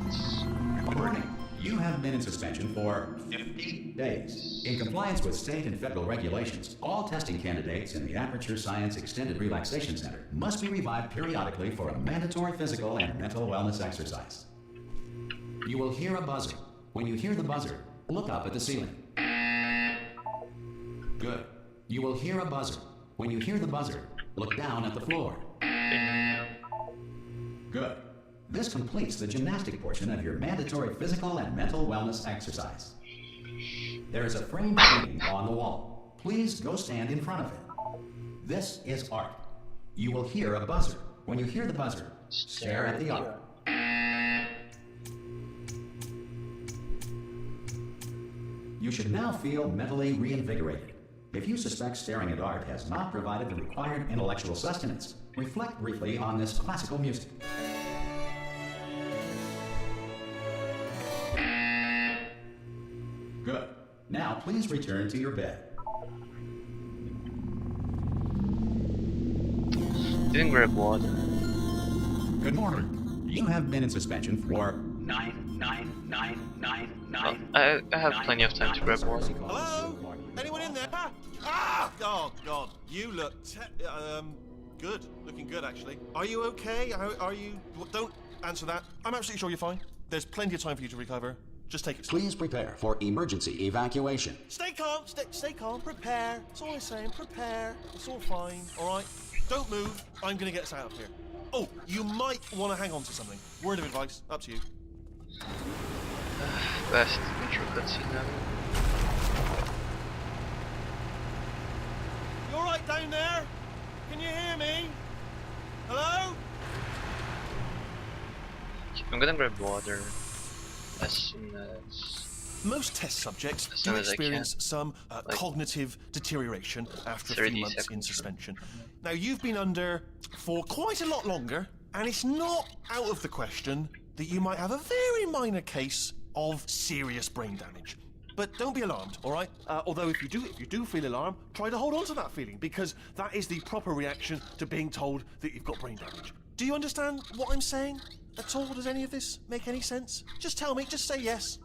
It's Warning. You have been in suspension for 50 days. In compliance with state and federal regulations, all testing candidates in the Aperture Science Extended Relaxation Center must be revived periodically for a mandatory physical and mental wellness exercise. You will hear a buzzer. When you hear the buzzer, look up at the ceiling. Good. You will hear a buzzer. When you hear the buzzer, look down at the floor. Good. This completes the gymnastic portion of your mandatory physical and mental wellness exercise. There is a framed painting on the wall. Please go stand in front of it. This is art. You will hear a buzzer. When you hear the buzzer, stare at the art. You should now feel mentally reinvigorated. If you suspect staring at art has not provided the required intellectual sustenance, reflect briefly on this classical music. Good. Now please return to your bed. didn't grab water. Good morning. You have been in suspension for 99999. I have plenty of time to grab water. Hello? Anyone in there? Ah! Oh God, you look good. Looking good, actually. Are you okay? Are you? Don't answer that. I'm absolutely sure you're fine. There's plenty of time for you to recover. Just take it slow. Please prepare for emergency evacuation. Stay calm. Stay calm. Prepare. That's all I'm saying. Prepare. It's all fine. All right. Don't move. I'm gonna get us out of here. Oh, you might want to hang on to something. Word of advice. Up to you. Best intro cutscene now. You all right down there? Can you hear me? Hello? I'm gonna grab water as soon as... Most test subjects As soon do as I experience can. some cognitive deterioration after a 30 few months in seconds. suspension. Now, you've been under for quite a lot longer, and it's not out of the question that you might have a very minor case of serious brain damage. But don't be alarmed, all right? Although if you do feel alarmed, try to hold on to that feeling, because that is the proper reaction to being told that you've got brain damage. Do you understand what I'm saying at all? Does any of this make any sense? Just tell me, just say yes.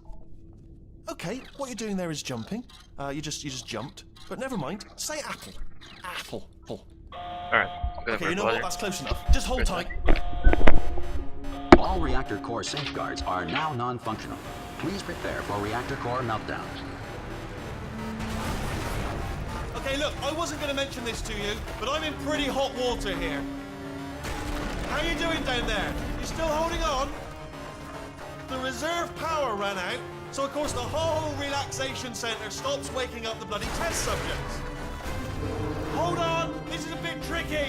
Okay, what you're doing there is jumping. You just jumped. But never mind, say apple. Apple. Alright, I'm gonna Okay, you grab know water. what? That's close enough. Just hold tight. All reactor core safeguards are now non-functional. Please prepare for reactor core meltdown. Okay, look, I wasn't going to mention this to you, but I'm in pretty hot water here. How you doing down there? You still holding on? The reserve power ran out, so of course the whole relaxation centre stops waking up the bloody test subjects. Hold on, this is a bit tricky.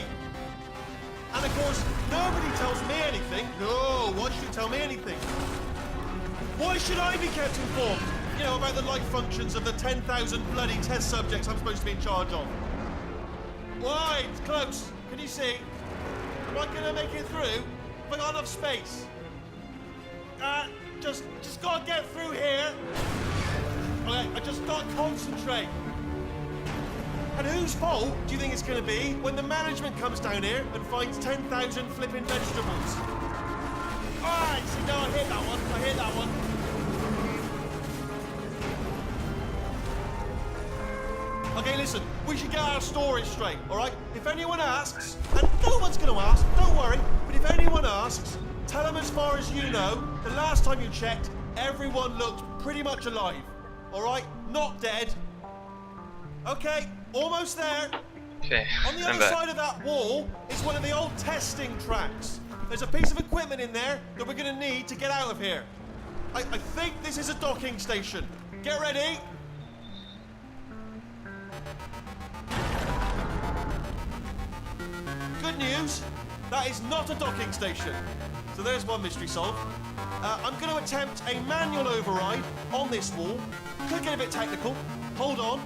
And of course, nobody tells me anything. No, why should you tell me anything? Why should I be kept informed? You know, about the life functions of the 10,000 bloody test subjects I'm supposed to be in charge of. Why? It's close. Can you see? Am I gonna make it through? Have I got enough space? Just gotta get through here. Okay, I just gotta concentrate. And whose fault do you think it's going to be when the management comes down here and finds 10,000 flipping vegetables? Alright, see, no, I hit that one. Okay, listen, we should get our story straight, alright? If anyone asks, and no one's going to ask, don't worry, but if anyone asks, tell them as far as you know, the last time you checked, everyone looked pretty much alive, alright? Not dead. Okay, almost there. Okay, On the I'm other back. side of that wall is one of the old testing tracks. There's a piece of equipment in there that we're going to need to get out of here. I think this is a docking station. Get ready. Good news, that is not a docking station. So there's one mystery solved. I'm going to attempt a manual override on this wall. Could get a bit technical. Hold on.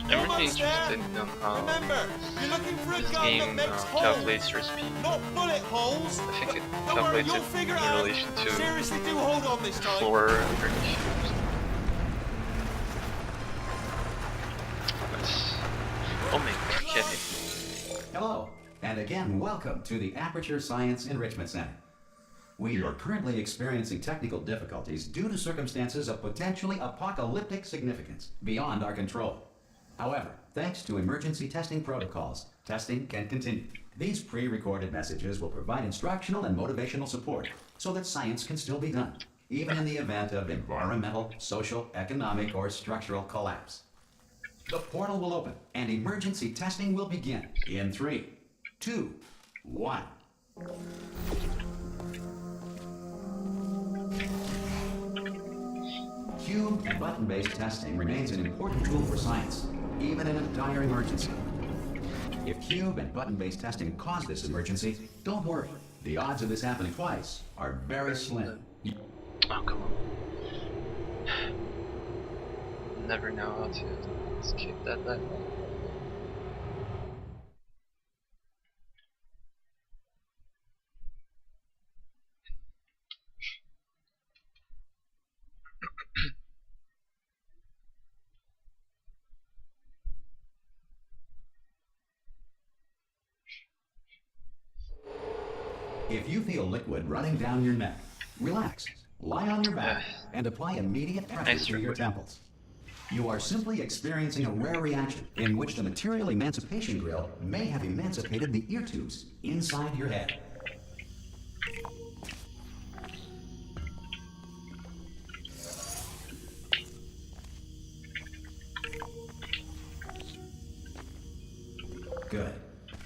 I'm really Almost there. interested in how Remember, you're looking for a this gun that game makes holes, calculates your speed. not bullet holes. I think it Don't worry, calculates you'll it figure it in out. relation to Seriously, do hold on this time. floor underneath. Nice. Oh my god. Hello, and again, welcome to the Aperture Science Enrichment Center. We are currently experiencing technical difficulties due to circumstances of potentially apocalyptic significance beyond our control. However, thanks to emergency testing protocols, testing can continue. These pre-recorded messages will provide instructional and motivational support so that science can still be done, even in the event of environmental, social, economic, or structural collapse. The portal will open and emergency testing will begin in 3, 2, 1. Cube and button-based testing remains an important tool for science, even in a dire emergency. If cube and button-based testing caused this emergency, don't worry. The odds of this happening twice are very slim. Oh, come on. Never know how to escape that level. If you feel liquid running down your neck, relax, lie on your back, and apply immediate pressure to your temples. You are simply experiencing a rare reaction in which the material emancipation grill may have emancipated the ear tubes inside your head. Good.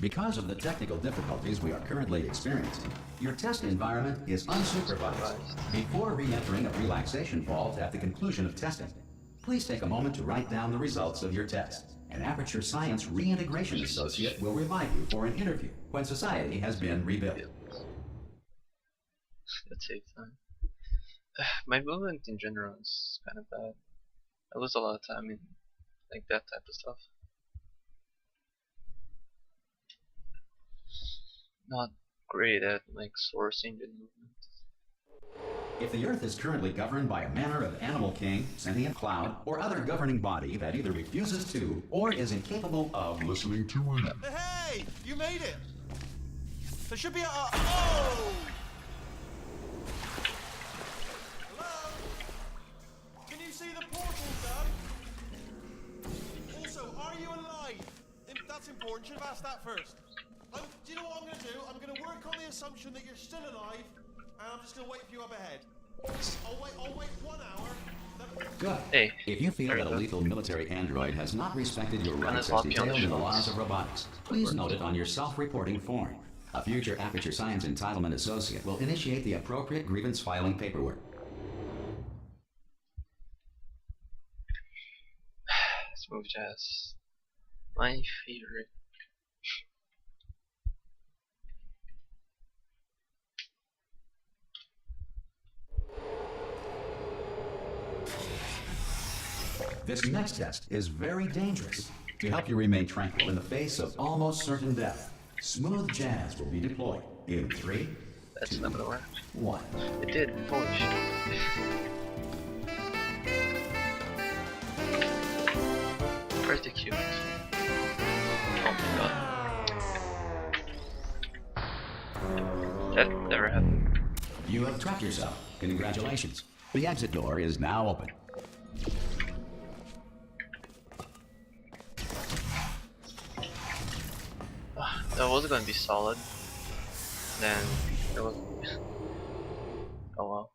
Because of the technical difficulties we are currently experiencing, your test environment is unsupervised. Before re-entering a relaxation vault at the conclusion of testing, please take a moment to write down the results of your test. An Aperture Science Reintegration Associate will revive you for an interview when society has been rebuilt. That saves time. My movement in general is kind of bad. I lose a lot of time in like that type of stuff. Not great at like sourcing the movement. If the Earth is currently governed by a manner of animal king, sentient cloud, or other governing body that either refuses to or is incapable of listening to an... Hey! You made it! There should be a... Oh! Hello? Can you see the portal, Dad? Also, are you alive? That's important. Should have asked that first. Do you know what I'm going to do? I'm going to work on the assumption that you're still alive, and I'm just going to wait for you up ahead. I'll wait 1 hour. Good. Hey, if you feel that a lethal military android has not respected your rights as detailed in the laws of robotics, please note it on your self-reporting form. A future Aperture Science Entitlement Associate will initiate the appropriate grievance filing paperwork. Smooth jazz. My favorite. This next test is very dangerous. To help you remain tranquil in the face of almost certain death, smooth jazz will be deployed in 3, That's 2, not gonna work. 1. It did. Holy shit. Where's the cube? Oh my god. That never happened. You have trapped yourself. Congratulations. The exit door is now open. That was gonna be solid. Then it was. Oh well.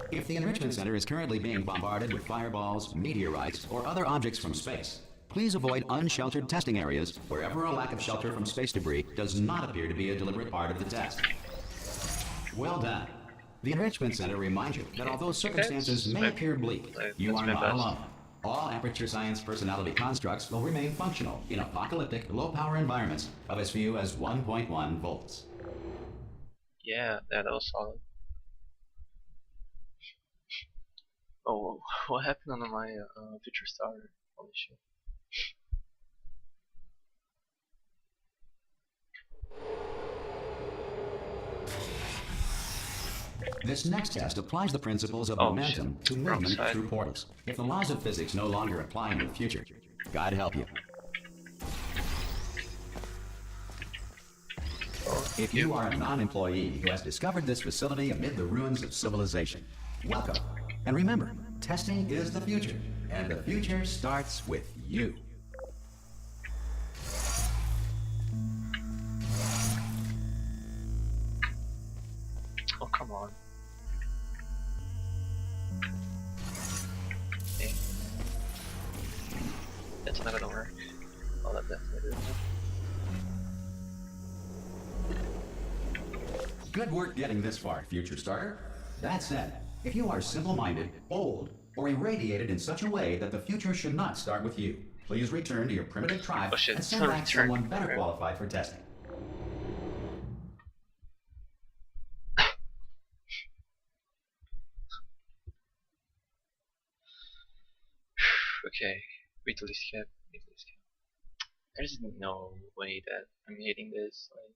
If the Enrichment Center is currently being bombarded with fireballs, meteorites, or other objects from space, please avoid unsheltered testing areas wherever a lack of shelter from space debris does not appear to be a deliberate part of the test. Well done. The Enrichment Center reminds you that although circumstances may appear bleak, you are not alone. All Aperture Science personality constructs will remain functional in apocalyptic, low-power environments of as few as 1.1 volts. Yeah, that was solid. Oh, what happened on my future starter? Holy shit. This next test applies the principles of Oh, momentum shit. to Wrong movement side. through portals. If the laws of physics no longer apply in the future, God help you. If you are a non-employee who has discovered this facility amid the ruins of civilization, welcome. And remember, testing is the future, and the future starts with you. Oh, come on. Okay. That's not gonna work. Oh, that definitely didn't. Good work getting this far, future starter. That said, if you are simple-minded, old, or irradiated in such a way that the future should not start with you, please return to your primitive tribe Oh shit, and send so back return. someone better Okay. qualified for testing. Okay, Weekly skip. There's no way that I'm hitting this like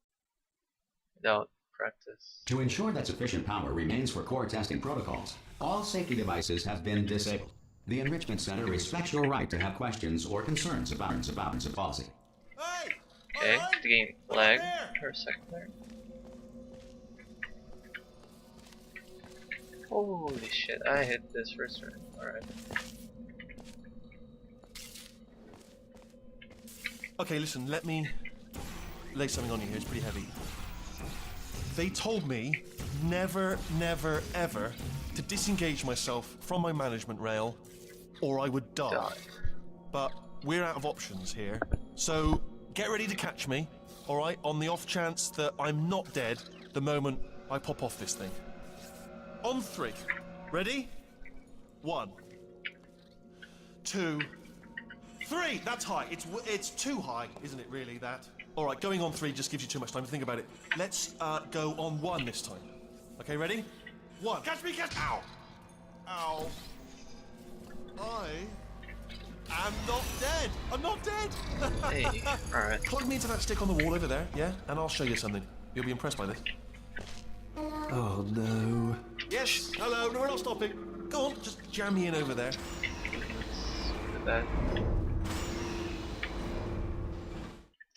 without practice. To ensure that sufficient power remains for core testing protocols, all safety devices have been disabled. The Enrichment Center respects your right to have questions or concerns about the policy. Hey! Okay, Alright? the game What lagged there? for a second there. Holy shit, I hit this first turn. Alright. Okay, listen, let me lay something on you here. It's pretty heavy. They told me never, never, ever to disengage myself from my management rail or I would die. Die. But we're out of options here. So get ready to catch me, alright, on the off chance that I'm not dead the moment I pop off this thing. On 3. Ready? 1, 2, 3. That's high. It's too high, isn't it? Really? That. All right. Going on 3 just gives you too much time to think about it. Let's go on 1 this time. Okay. Ready? 1. Catch me! Catch! Ow! Ow! I am not dead. I'm not dead. Hey, alright. Plug me into that stick on the wall over there, yeah, and I'll show you something. You'll be impressed by this. Oh no. Yes. Hello. No, we're not stopping. Go on. Just jam me in over there. That.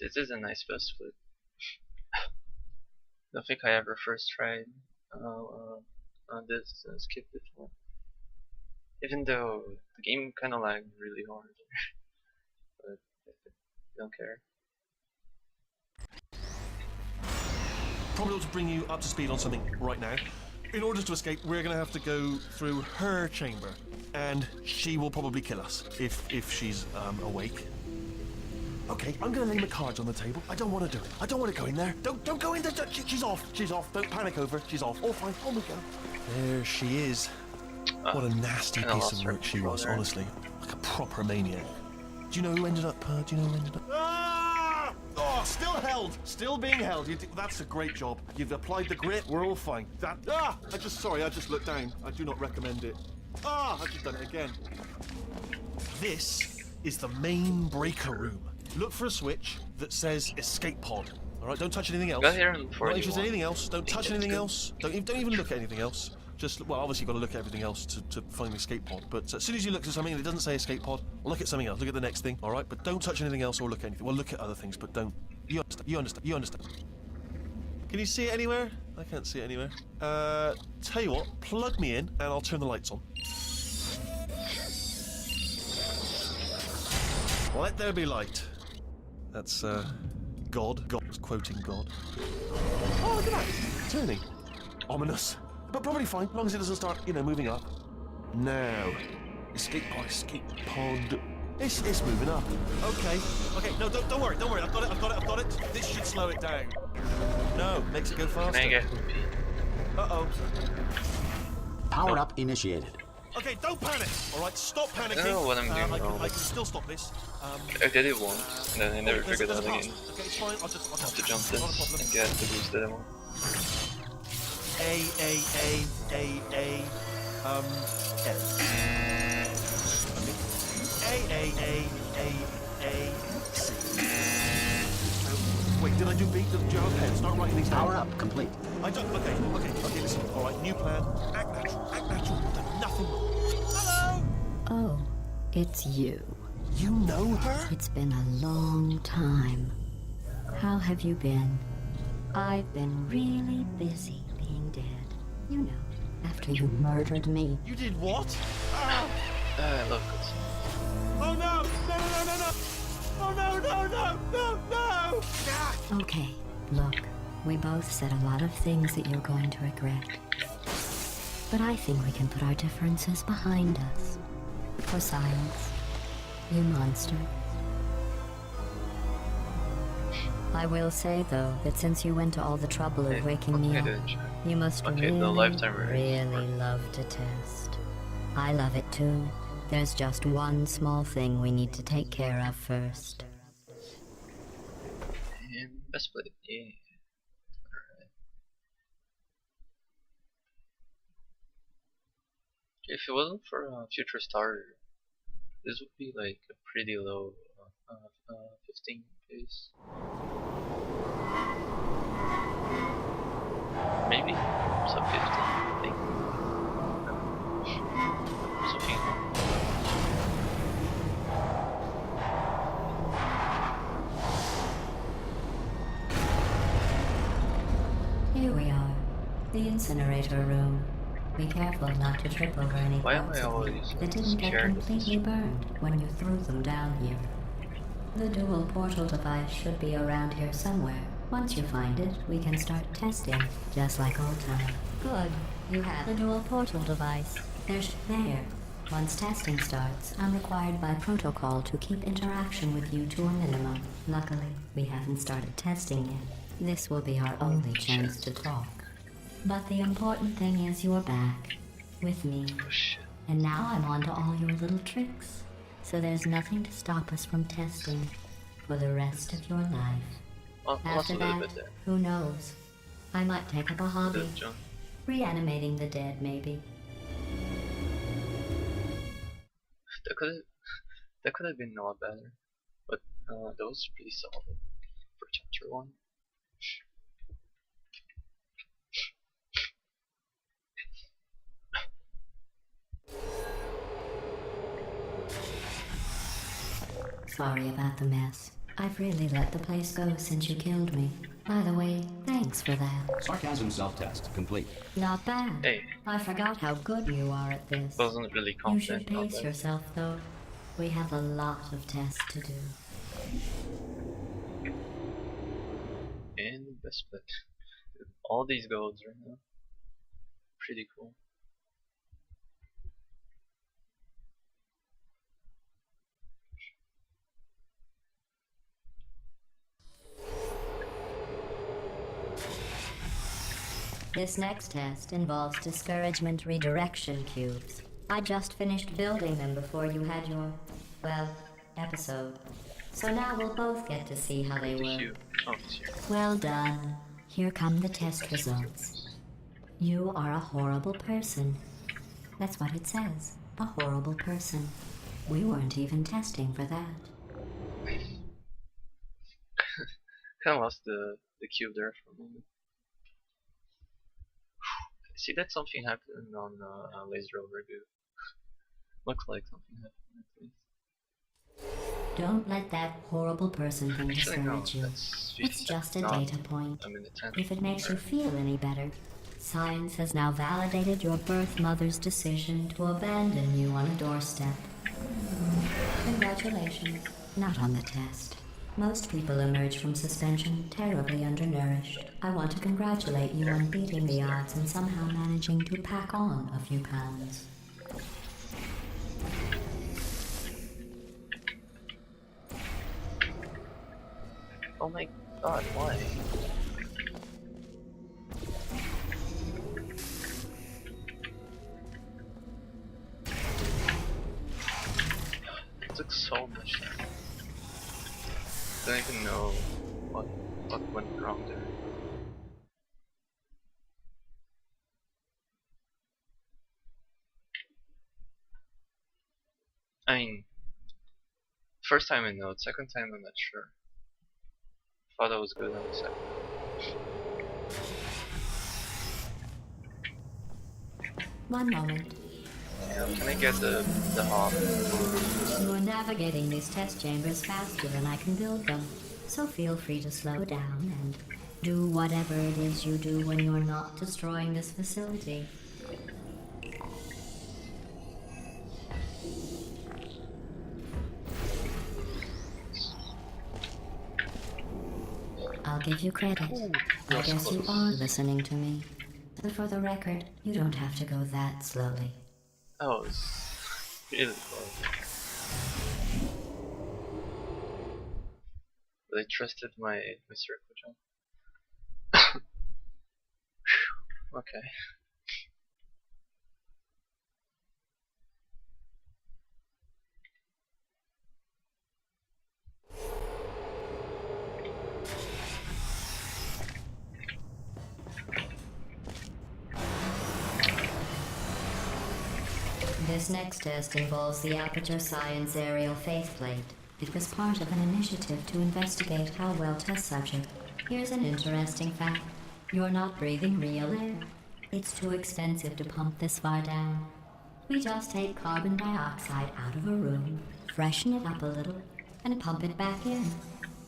This is a nice first flip. Don't think I ever first tried this skip before. Even though the game kinda lagged really hard. But I don't care. Probably ought to bring you up to speed on something right now. In order to escape, we're going to have to go through her chamber, and she will probably kill us if she's awake. Okay, I'm going to lay my cards on the table. I don't want to do it. I don't want to go in there. Don't go in there. She's off. She's off. Don't panic over. She's off. All fine. On we go. There she is. What a nasty kinda piece lost of her work she was, control there. honestly. Like a proper maniac. Do you know who ended up? Ah! Oh, still held. Still being held. That's a great job. You've applied the grit. We're all fine. I just looked down. I do not recommend it. I've just done it again. This is the main breaker room. Look for a switch that says escape pod. All right, don't touch anything else. Got here in Not 41. interested in anything else. Don't touch that's anything good. else. Don't even look at anything else. Just, well, obviously you've got to look at everything else to find the escape pod. But as soon as you look at something and it doesn't say escape pod, look at something else. Look at the next thing, all right? But don't touch anything else or look at anything. Well, look at other things, but don't. You understand? You understand? You understand? Can you see it anywhere? I can't see it anywhere. Tell you what, plug me in and I'll turn the lights on. Let there be light. That's, God. God was quoting God. Oh, look at that. Turning. Ominous. But probably fine, as long as it doesn't start, moving up. Now. Escape pod. It's moving up. Okay. No, don't worry. I've got it. This should slow it down. No, makes it go faster. Can I get Uh-oh. Power up initiated. Okay, don't panic. All right, stop panicking. I don't know what I'm doing wrong. I can still stop this. I did it once, and then I never there's figured a out pass. again. Okay, it's fine. I'll just Have to jump Not a this problem. and get the boost that I want. Wait, did I do B? Did you have a pen? Start writing these down. Power up complete. I don't. Okay. Listen. All right. New plan. Act natural. Act natural. You've done nothing wrong. Hello. Oh, it's you. You know her? It's been a long time. How have you been? I've been really busy being dead. You know, after you murdered me. You did what? Ah. I love cutscenes. Oh no! No! Oh no! Ah. Okay, look, we both said a lot of things that you're going to regret. But I think we can put our differences behind us. For science, you monster. I will say, though, that since you went to all the trouble of waking me up, you must Okay, the really, lifetime really love to test. I love it too. There's just one small thing we need to take care of first. And best split, yeah. Alright. If it wasn't for Future Starter, this would be like a pretty low 15 pace. Maybe sub 15, I think. Something. Here we are, the incinerator room. Be careful not to trip over any Why am parts I of always them that didn't get scared? completely burned when you threw them down here. The dual portal device should be around here somewhere. Once you find it, we can start testing, just like old time. Good. You have the dual portal device. There's there. Once testing starts, I'm required by protocol to keep interaction with you to a minimum. Luckily, we haven't started testing yet. This will be our only chance to talk. But the important thing is you're back, with me. Oh shit. And now I'm on to all your little tricks. So there's nothing to stop us from testing for the rest of your life. Oh, I lost a After little that, bit there. who knows? I might take up a hobby. Good jump. Reanimating the dead, maybe. That could have been a lot better, but that was pretty solid for chapter 1. Sorry about the mess. I've really let the place go since you killed me. By the way, thanks for that. Sarcasm self-test complete. Not bad. Hey, I forgot how good you are at this. wasn't really You should confident about pace that. yourself, though. We have a lot of tests to do. And best split. Dude, all these golds right now. Pretty cool. This next test involves discouragement redirection cubes. I just finished building them before you had your, well, episode. So now we'll both get to see how they work. Cute. Oh, it's here. Well done. Here come the test results. You are a horrible person. That's what it says. A horrible person. We weren't even testing for that. Kinda lost the cube there for a moment. See that something happened on Laser Overview. Looks like something happened at least. Don't let that horrible person thing Actually no, discourage you. that's It's just a not- data point. I'm in the 10th. If it makes you feel any better, science has now validated your birth mother's decision to abandon you on a doorstep. Congratulations. Not on the test. Most people emerge from suspension terribly undernourished. I want to congratulate you on beating the odds and somehow managing to pack on a few pounds. Oh my god, why? It took so much time. I don't even know what went wrong there. I mean, first time I know, second time I'm not sure. Thought I was good on the second. One moment. Yeah, can I get the hop? You're navigating these test chambers faster than I can build them, so feel free to slow down and do whatever it is you do when you're not destroying this facility. I'll give you credit. I was guess you close. are listening to me. But for the record, you don't have to go that slowly. Oh, it's really close. But I trusted my circle jump. Okay. This next test involves the Aperture Science Aerial Faceplate. It was part of an initiative to investigate how well test subject. Here's an interesting fact. You're not breathing real air. It's too expensive to pump this far down. We just take carbon dioxide out of a room, freshen it up a little, and pump it back in.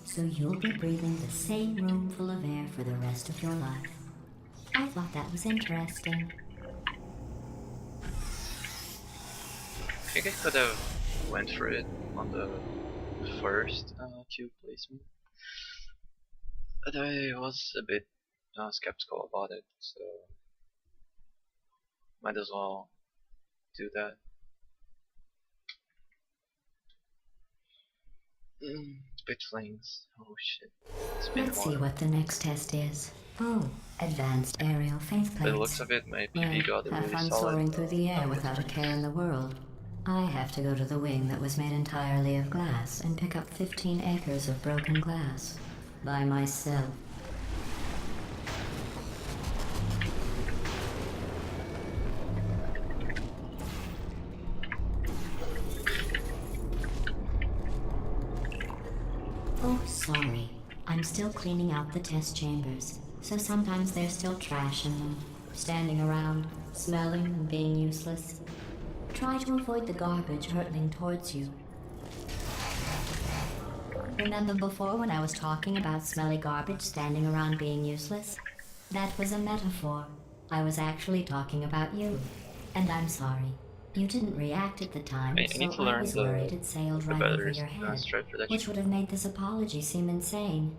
So you'll be breathing the same room full of air for the rest of your life. I thought that was interesting. I think I could have went for it on the first cube placement, but I was a bit skeptical about it, so might as well do that. Spit flings. Oh shit. Let's see what the next test is. Oh, advanced aerial faceplates. By the looks of it, my PV got Have really fun solid. soaring through the air without a care in the world. I have to go to the wing that was made entirely of glass and pick up 15 acres of broken glass. By myself. Oh, sorry. I'm still cleaning out the test chambers, so sometimes there's still trash in them, standing around, smelling and being useless. Try to avoid the garbage hurtling towards you. Remember before when I was talking about smelly garbage standing around being useless? That was a metaphor. I was actually talking about you. And I'm sorry. You didn't react at the time, I need to so I learn was the worried it sailed right over your head, stripe which protection. would have made this apology seem insane.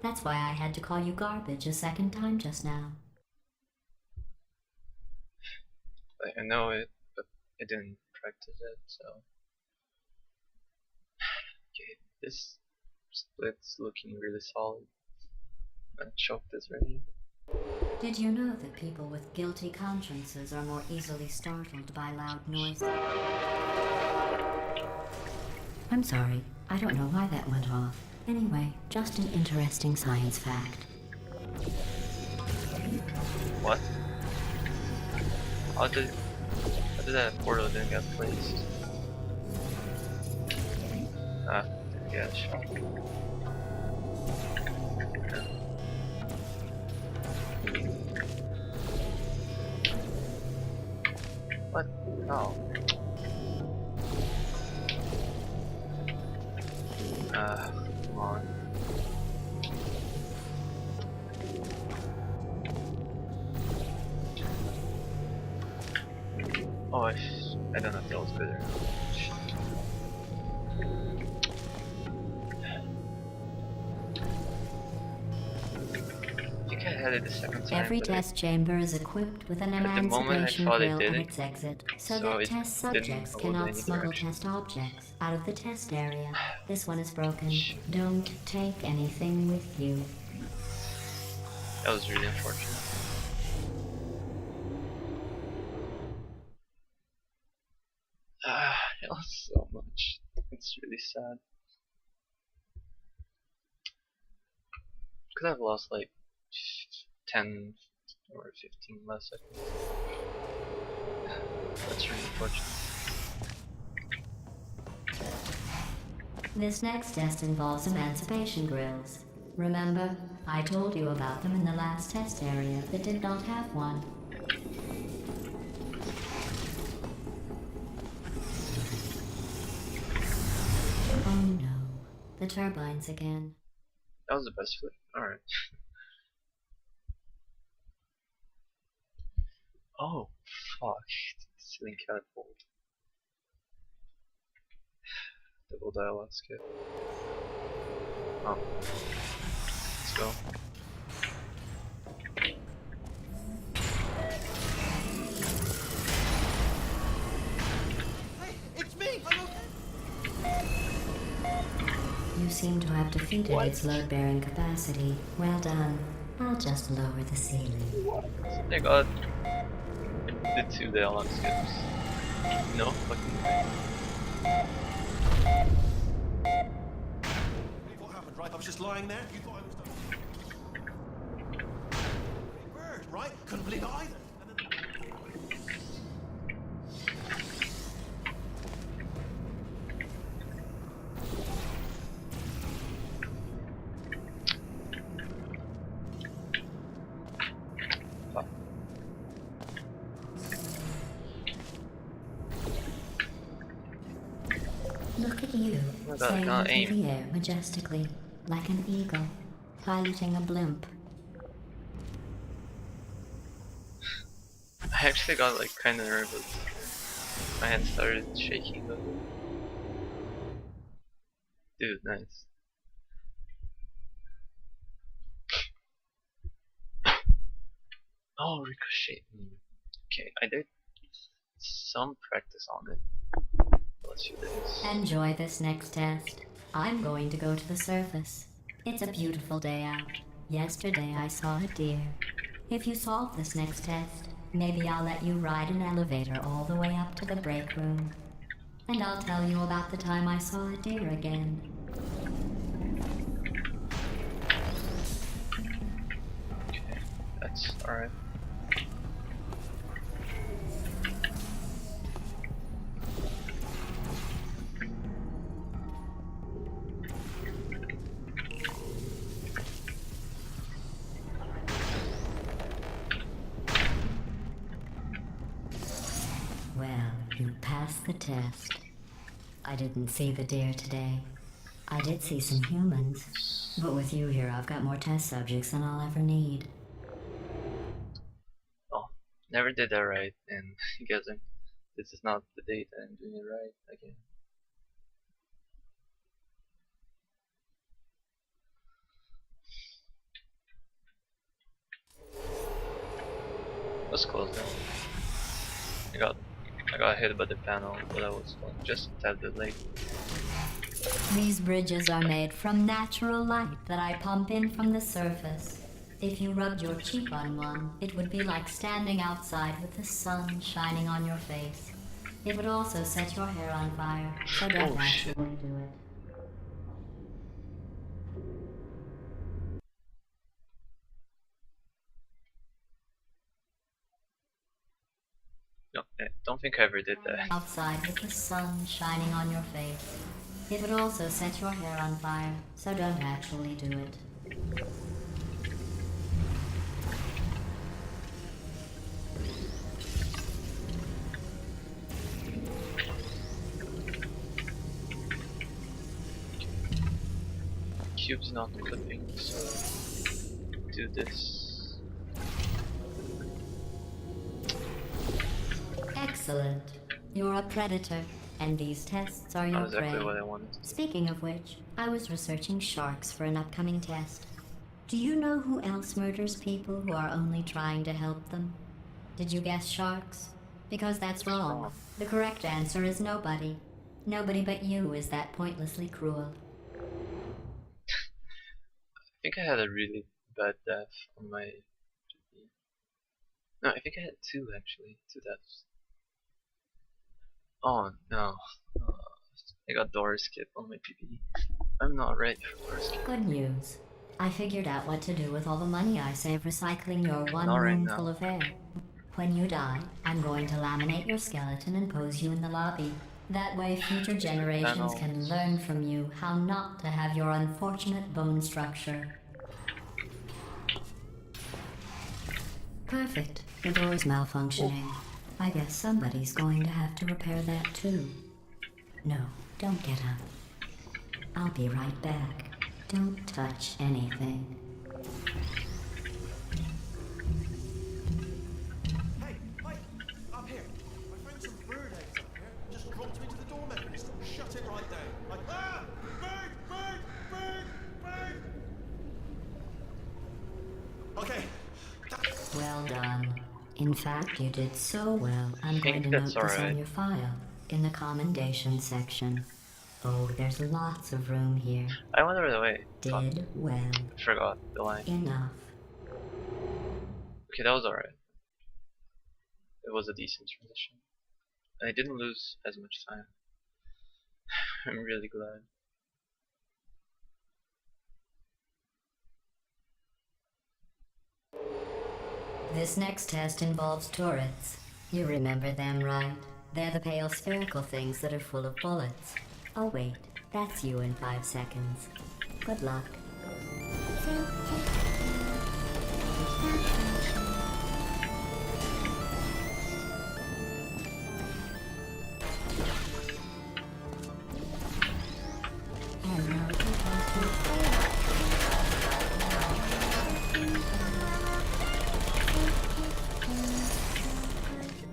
That's why I had to call you garbage a second time just now. I know it, but I didn't practice it, so. Okay, this split's looking really solid. I'm shocked this already. Did you know that people with guilty consciences are more easily startled by loud noises? I'm sorry, I don't know why that went off. Anyway, just an interesting science fact. What? How did that portal didn't get placed? Ah, didn't get a shot. What? Oh. Come on. Oh, I don't know if that was good or not. Shit. I think I had it the second time. Every but test chamber is equipped with an the moment I emancipation thought I grill did at it, its exit, so so that it test didn't subjects hold in cannot any smuggle direction. test objects out of the test area. This one is broken. Shit. Don't take anything with you. That was really unfortunate. I lost so much. It's really sad. Could have lost like 10 or 15 less seconds. That's really unfortunate. This next test involves emancipation grills. Remember, I told you about them in the last test area that did not have one. the turbines again. That was the best flip. Alright. Oh, fuck. Ceiling catapult. Double dialogue skip. Oh. Let's go. Hey, it's me! I'm okay. You seem to have defeated What? its load-bearing capacity. Well done. I'll just lower the ceiling. They got the 2 dialogue skips. No fucking way. Believe what happened, right? I was just lying there. You thought I was done. Bird, right? Couldn't believe it either. And then... Fuck. Look at you, Oh my God, sailing can't through aim. the air majestically, like an eagle, piloting a blimp. I actually got like kinda nervous. My hand started shaking though. Dude, nice. Oh, ricochet. Okay, I did some practice on it. Last few days. Enjoy this next test. I'm going to go to the surface. It's a beautiful day out. Yesterday I saw a deer. If you solve this next test, maybe I'll let you ride an elevator all the way up to the break room. And I'll tell you about the time I saw a deer again. Okay, that's alright. Well, you passed the test. I didn't see the deer today. I did see some humans. But with you here, I've got more test subjects than I'll ever need. Oh, never did that right, and guessing this is not the date that I'm doing it right again. That's close though. I got hit by the panel, but I was just a tad bit late. These bridges are made from natural light that I pump in from the surface. If you rubbed your cheek on one, it would be like standing outside with the sun shining on your face. It would also set your hair on fire, so don't Oh, shit. actually do it. No, I don't think I ever did that. Outside with the sun shining on your face. It would also set your hair on fire, so don't actually do it. Cube's not clipping, so do this. Excellent. You're a predator, and these tests are your Not exactly prey. what I wanted. Speaking of which, I was researching sharks for an upcoming test. Do you know who else murders people who are only trying to help them? Did you guess sharks? Because that's wrong. The correct answer is nobody. Nobody but you is that pointlessly cruel. I think I had a really bad death on my PB. No, I think I had 2 actually. 2 deaths. Oh no. I got door skip on my PB. I'm not ready for door skip. Good news. I figured out what to do with all the money I save recycling your one Not right room now. full of air. When you die, I'm going to laminate your skeleton and pose you in the lobby. That way future generations can learn from you how not to have your unfortunate bone structure. Perfect. The door's malfunctioning. I guess somebody's going to have to repair that too. No, don't get up. I'll be right back. Don't touch anything. Hey, up here. I found some bird eggs up here. Just dropped them into the door mechanism. Shut it right down. Like, ah! Bird! Okay. Well done. In fact, you did so well, I'm going to that's note this alright. on your file, in the commendation section. Oh, there's lots of room here. I went over the way. Fuck. Did well. I forgot the line. Enough. Okay, that was alright. It was a decent transition. I didn't lose as much time. I'm really glad. This next test involves turrets. You remember them, right? They're the pale spherical things that are full of bullets. Oh wait, that's you in 5 seconds. Good luck.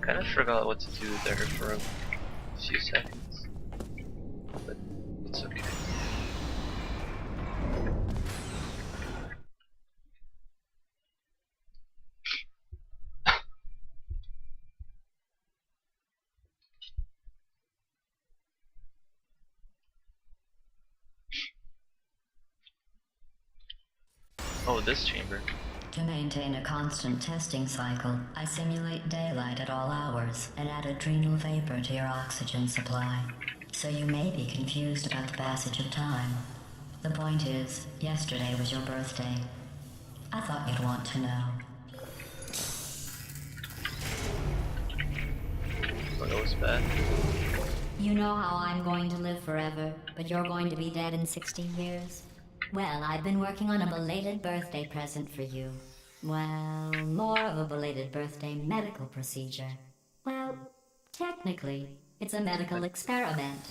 Kinda forgot what to do there for a few seconds. But it's okay. Oh, this chamber. To maintain a constant testing cycle, I simulate daylight at all hours and add adrenal vapor to your oxygen supply. So you may be confused about the passage of time. The point is, yesterday was your birthday. I thought you'd want to know. Oh, that was bad. You know how I'm going to live forever, but you're going to be dead in 60 years? Well, I've been working on a belated birthday present for you. Well, more of a belated birthday medical procedure. Well, technically, it's a medical experiment.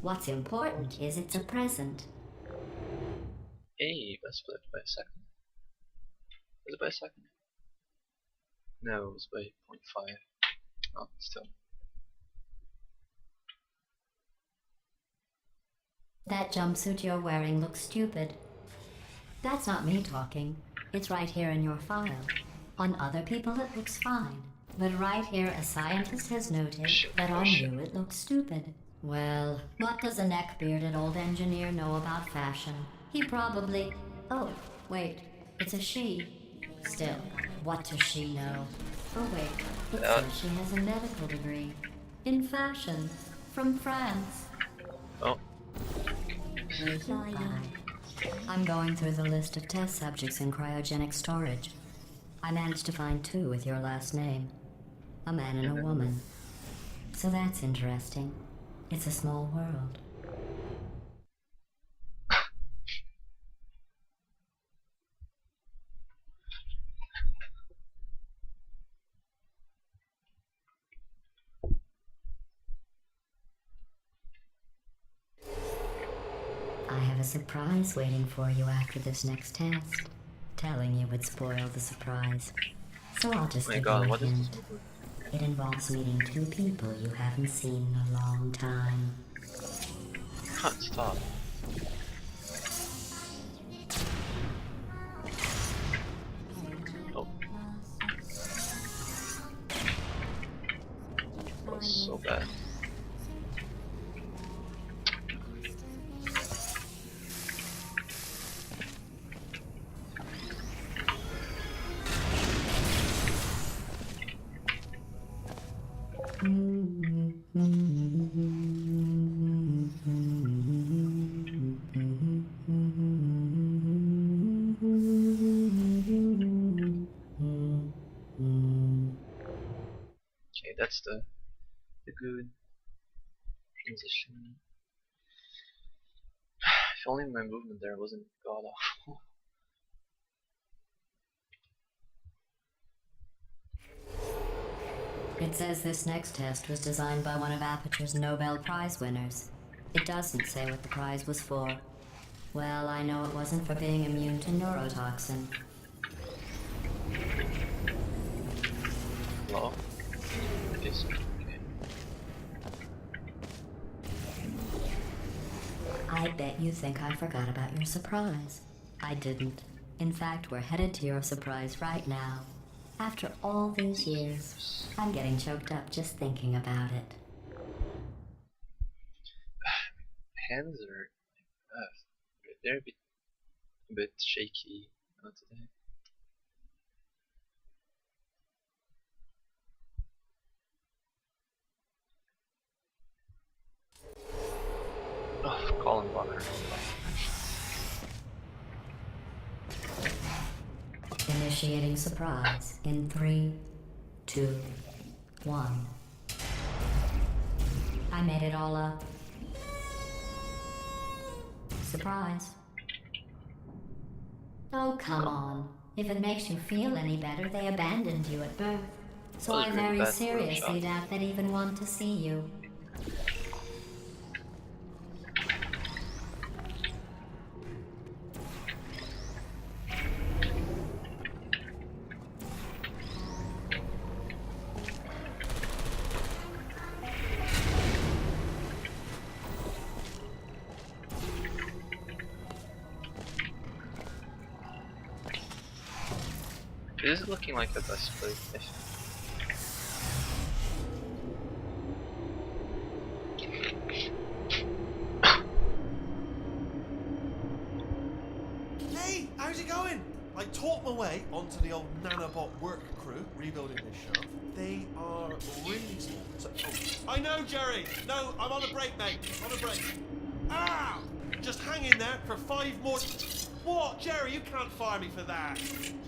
What's important is it's a present. Hey, I split by a second. Was it by a second? No, it was by 0.5. Oh, still. That jumpsuit you're wearing looks stupid. That's not me talking. It's right here in your file. On other people it looks fine. But right here a scientist has noted that on you it looks stupid. Well, what does a neck-bearded old engineer know about fashion? He probably... Oh, wait. It's a she. Still, what does she know? Oh wait, it says she has a medical degree. In fashion. From France. Oh, Bye. I'm going through the list of test subjects in cryogenic storage. I managed to find 2 with your last name. A man and a woman. So that's interesting. It's a small world. I have a surprise waiting for you after this next test. Telling you would spoil the surprise. So I'll just oh my give god, you a what is hint. this movie? It involves meeting 2 people you haven't seen in a long time. Stop. Oh. That was so bad. Okay, that's the good transition. If only my movement there wasn't god awful. It says this next test was designed by one of Aperture's Nobel Prize winners. It doesn't say what the prize was for. Well, I know it wasn't for being immune to neurotoxin. Well, this okay. I bet you think I forgot about your surprise. I didn't. In fact, we're headed to your surprise right now. After all these years, I'm getting choked up just thinking about it. Hands are they're a bit shaky today. Oh, Colin Walker. Initiating surprise in 3, 2, 1. I made it all up. Surprise. Oh, come on. If it makes you feel any better, they abandoned you at birth. So That was I really very bad seriously Photoshop. doubt they'd even want to see you. This is looking like the best place, I think. Hey, how's it going? I talked my way onto the old nanobot work crew rebuilding this shaft. They are really small. So, I know, Jerry. No, I'm on a break, mate. On a break. Ah! Just hang in there for 5 more. What, Jerry? You can't fire me for that.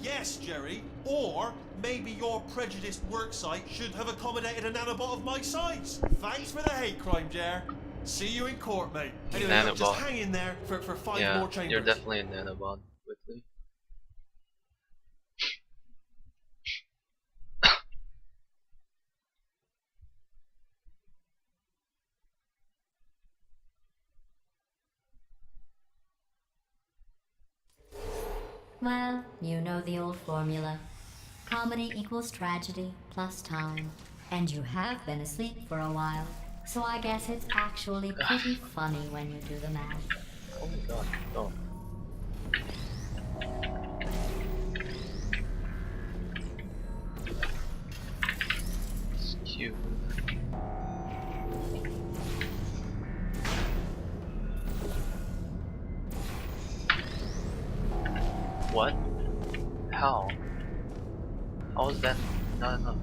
Yes, Jerry. Or maybe your prejudiced work site should have accommodated a nanobot of my size. Thanks for the hate crime, Jer. See you in court, mate. Anyway, look, just Nanobot. hang in there for 5 Yeah, more chambers. you're definitely a nanobot with me. Well, you know the old formula. Comedy equals tragedy plus time. And you have been asleep for a while, so I guess it's actually pretty funny when you do the math. Oh my god, no. It's cute. What? How? How is that not enough?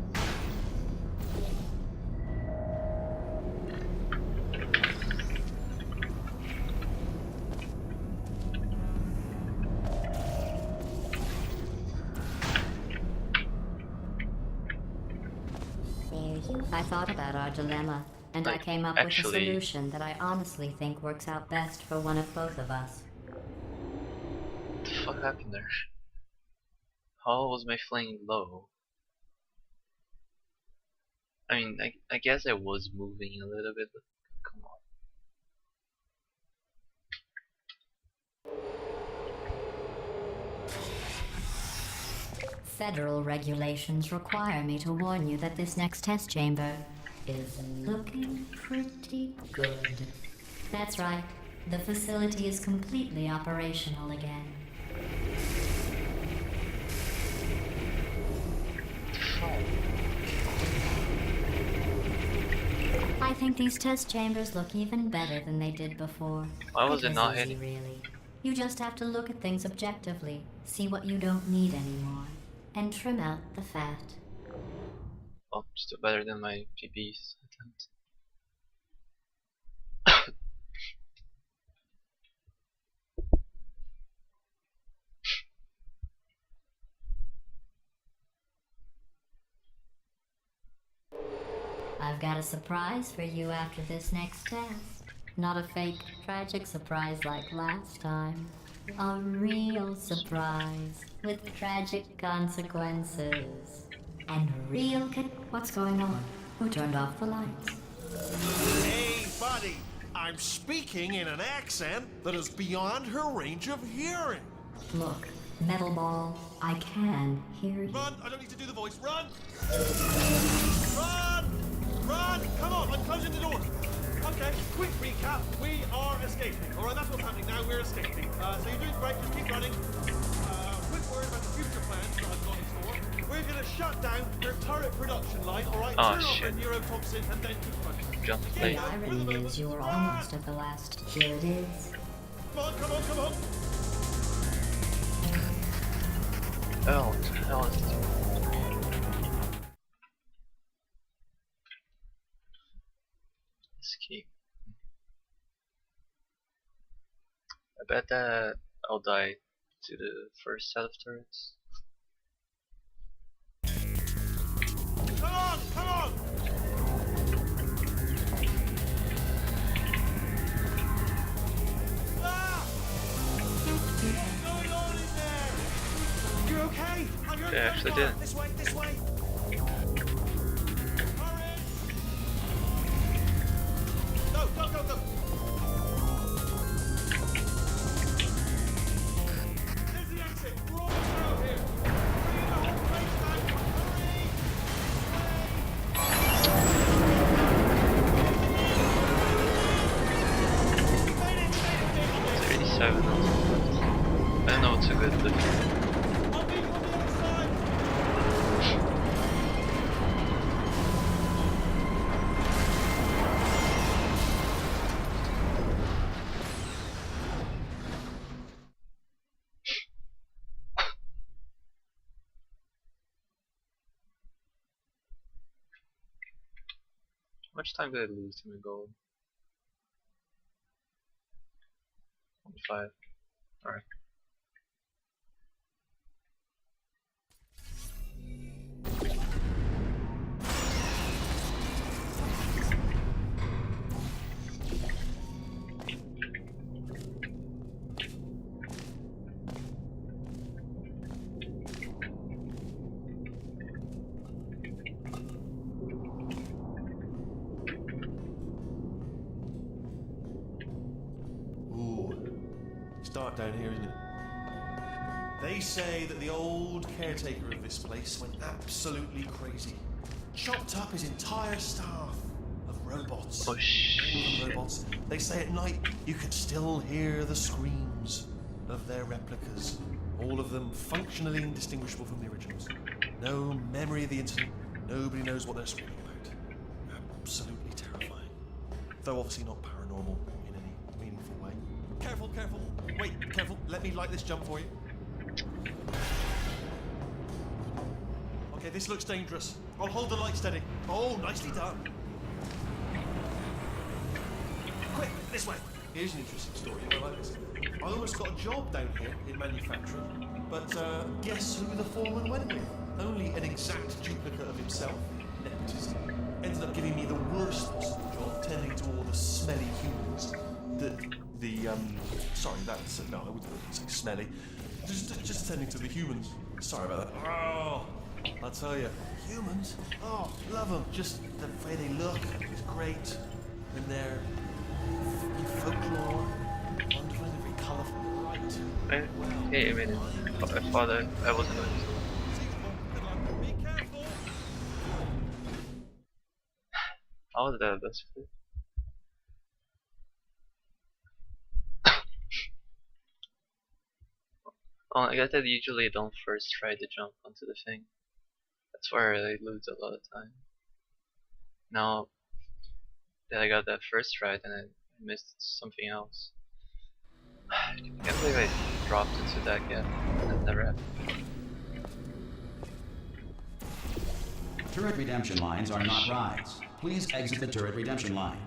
I thought about our dilemma, and I Like, came up actually- with a solution that I honestly think works out best for one of both of us. What the fuck happened there? How was my flame low? I mean, I guess I was moving a little bit, but come on. Federal regulations require me to warn you that this next test chamber is looking pretty good. That's right. The facility is completely operational again. I think these test chambers look even better than they did before. Why was it not easy, hitting? really. You just have to look at things objectively, see what you don't need anymore, and trim out the fat. Oh, still better than my PB's attempt. I've got a surprise for you after this next test. Not a fake, tragic surprise like last time. A real surprise with tragic consequences. And what's going on? Who turned off the lights? Hey, buddy. I'm speaking in an accent that is beyond her range of hearing. Look, Metal Ball, I can hear you. Run! I don't need to do the voice. Run! Run! Run! Come on, I'm closing the door. Okay, quick recap. We are escaping. All right, that's what's happening now. We're escaping. So you're doing great. Just keep running. Quick word about the future plans that I've got in store. We're going to shut down your turret production line. All right, Oh, turn off shit. the neurotoxin and then keep running. Jump The plate. irony is you were almost at the last. Here it is. Come on, come on, come on. Oh, what the hell is this? Escape. I bet that I'll die to the first set of turrets. Come on, come on. Ah! What's going on in there? You okay? I'm your Yeah, I actually did. This way, this way. Hurry! Go, go, go, go. There's the exit. We're almost out here. Bring the whole place down. Hurry! 37. I don't know what's a good look. I'll meet you on the other side. How much time did I lose to my goal? 5. Alright. Ooh, it's dark down here, isn't it? They say that the old caretaker of this place went absolutely crazy. Chopped up his entire staff of robots. Oh All of them shit. robots. They say at night you can still hear the screams of their replicas. All of them functionally indistinguishable from the originals. No memory of the incident. Nobody knows what they're screaming about. Absolutely terrifying. Though obviously not paranormal in any meaningful way. Careful, careful. Wait, careful. Let me light this jump for you. Okay, this looks dangerous. I'll hold the light steady. Oh, nicely done. Quick, this way. Here's an interesting story. I like this. I almost got a job down here in manufacturing, but guess who the foreman went with? Only an exact duplicate of himself. Nepotism. Ended up giving me the worst possible job, tending to all the smelly humans. Sorry, that's no, I wouldn't say smelly. Just tending to the humans. Sorry about that. Oh, I'll tell you, humans. Oh, love them. Just the way they look is great. And their folklore, wonderful and very colourful. Right. Hey, I made it. I thought I wasn't going to. Be careful. How was that best fit? Oh, I guess I usually don't first try to jump onto the thing. That's where I lose a lot of time. Now that I got that first try, then I missed something else. I can't believe I dropped into that gap. That never happened. Turret redemption lines are not rides. Please exit the turret redemption line.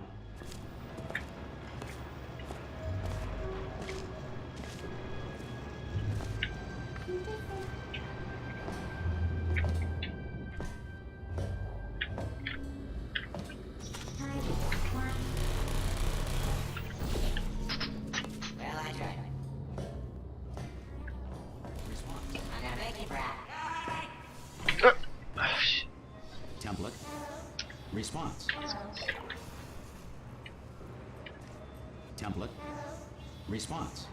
Well, I tried. I'm gonna make you proud. Oh, shit. Template. Response. Template. Response.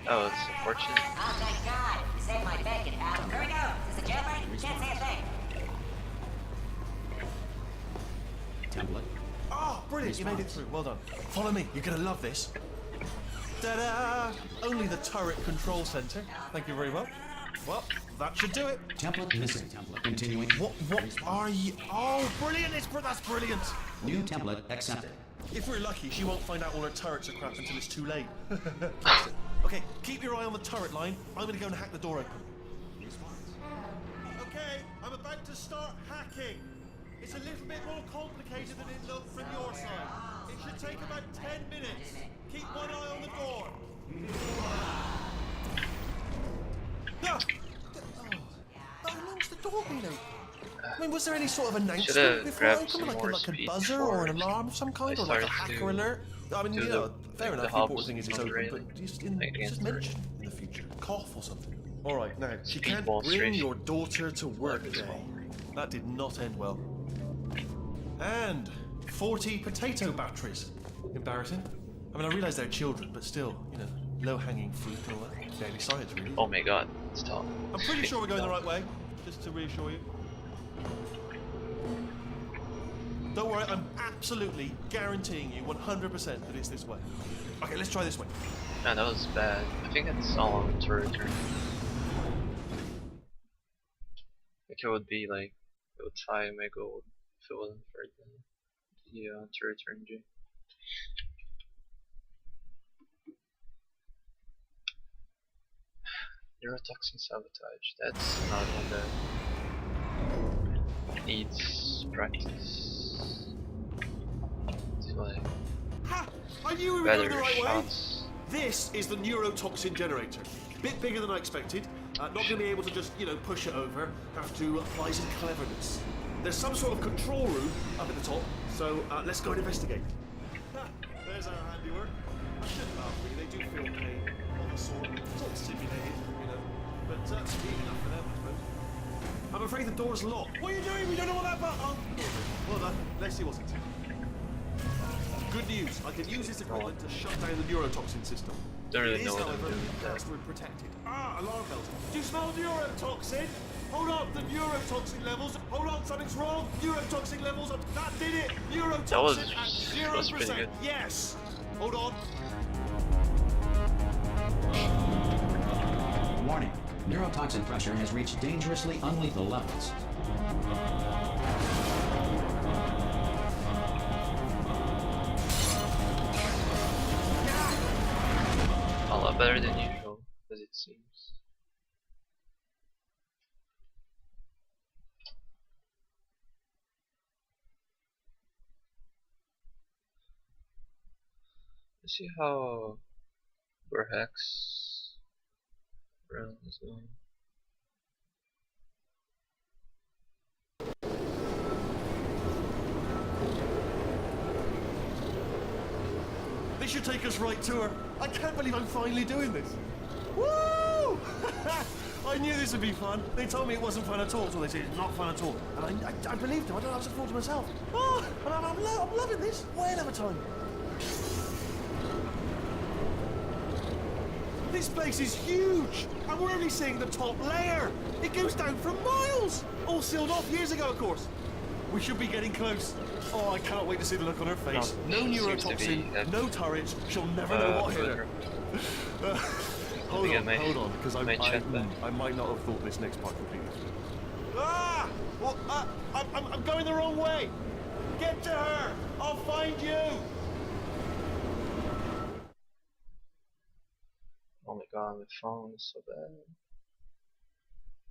Oh, it's unfortunate. Oh, thank God. You saved my bacon, pal. Here we go. Is this a jailbreak? Can't say a thing. Template. Oh, brilliant. You made it through. Well done. Follow me. You're going to love this. Ta-da! Only the turret control center. Thank you very much. Well, that should do it. Template missing. Template. Continuing. What are you? Oh, brilliant. That's brilliant. New template accepted. If we're lucky, she won't find out all her turrets are crap until it's too late. Okay, keep your eye on the turret line. I'm going to go and hack the door open. Okay, I'm about to start hacking. It's a little bit more complicated than it looked from your side. It should take about 10 minutes. Keep one eye on the door. Ah! How long's the door been open? I mean, was there any sort of announcement Should've before grabbed opening, some like more a speed buzzer or an before alarm of some kind, I or like a started hacker to alert? I mean, do you the- know, fair like enough. the The important hubs thing is it's on the open, railing, but just against the mention in the future, cough or something. All right, now she Speed can't ball bring straight. your daughter to work Like day. small. That did not end well. And 40 potato batteries. Embarrassing. I mean, I realise they're children, but still, you know, low-hanging fruit and all that. Daily science, really. Oh my god, stop. I'm pretty sure we're going the right way, just to reassure you. Don't worry, I'm absolutely guaranteeing you 100% that it's this way. Okay, let's try this way. Man, that was bad. I think it's all on the turret turn. Like it would be like, it would tie my gold if it wasn't for the turret turn G. Neurotoxin sabotage. That's not one that needs practice. It's like Ha! I knew we were better going the right way! shots. This is the neurotoxin generator. Bit bigger than I expected. Not going to be able to just, you know, push it over. Have to apply some cleverness. There's some sort of control room up at the top, so let's go and investigate. Ha, there's our handiwork. I shouldn't laugh, really. They do feel pain of a sort. It's all simulated, you know. But speed enough for them, I suppose. I'm afraid the door's locked. What are you doing? We don't know what that button. Oh, well done. Let's see what's inside. Good news. I can use this equipment to shut down the neurotoxin system. Don't really It know is, what I'm however, doing with that. password protected. Ah, alarm bells. Do you smell neurotoxin? Hold up, the neurotoxin levels. Hold on, something's wrong. Neurotoxin levels. That did it. Neurotoxin That was at 0%. pretty good. Yes. Hold on. Warning. Neurotoxin pressure has reached dangerously unlethal levels. A lot better than usual, as it seems. Let's see how Burhex round is going. This should take us right to her. I can't believe I'm finally doing this. Woo! I knew this would be fun. They told me it wasn't fun at all, so they said it's not fun at all. And I believed them. I don't know how to afford to myself. Oh, and I'm loving this. Way another time. This place is huge, and we're only seeing the top layer. It goes down for miles. All sealed off years ago, of course. We should be getting close. Oh, I cannot wait to see the look on her face. No, No she seems to be neurotoxin, happy. no turrets. She'll never know what hit her. Hold get on, my- hold on, because my chat back. I might not have thought this next part completely through. Ah! Well, I'm going the wrong way. Get to her. I'll find you. Oh my god, my phone is so bad.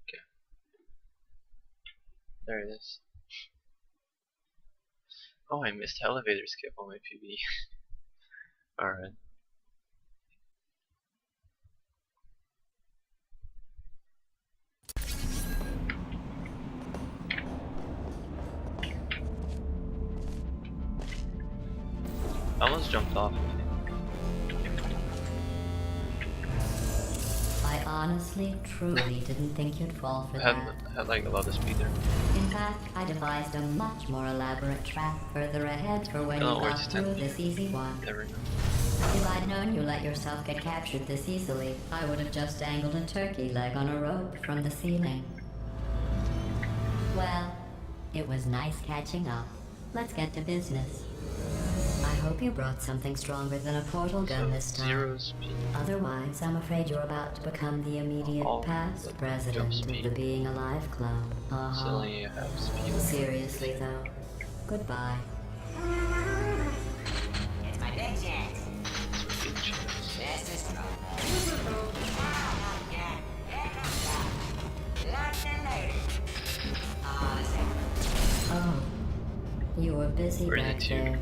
Okay. There it is. Oh, I missed the elevator skip on my PB. Alright. I almost jumped off. My honestly, truly didn't think you'd fall for that. had like a lot of speed there. In fact, I devised a much more elaborate trap further ahead for when you Don't know where got to through stand. this easy one. Never know. If I'd known you let yourself get captured this easily, I would have just dangled a turkey leg on a rope from the ceiling. Well, it was nice catching up. Let's get to business. I hope you brought something stronger than a portal gun So, this time. 0 speed. Otherwise, I'm afraid you're about to become the immediate Oh, past but president jump of speed. the Being Alive Club. Still only have speed. Seriously, though. Goodbye. It's my big chance. Speed chance. This is trouble. Yeah, here comes that. Lots and loaded. Oh, you were busy Where is back it to? there.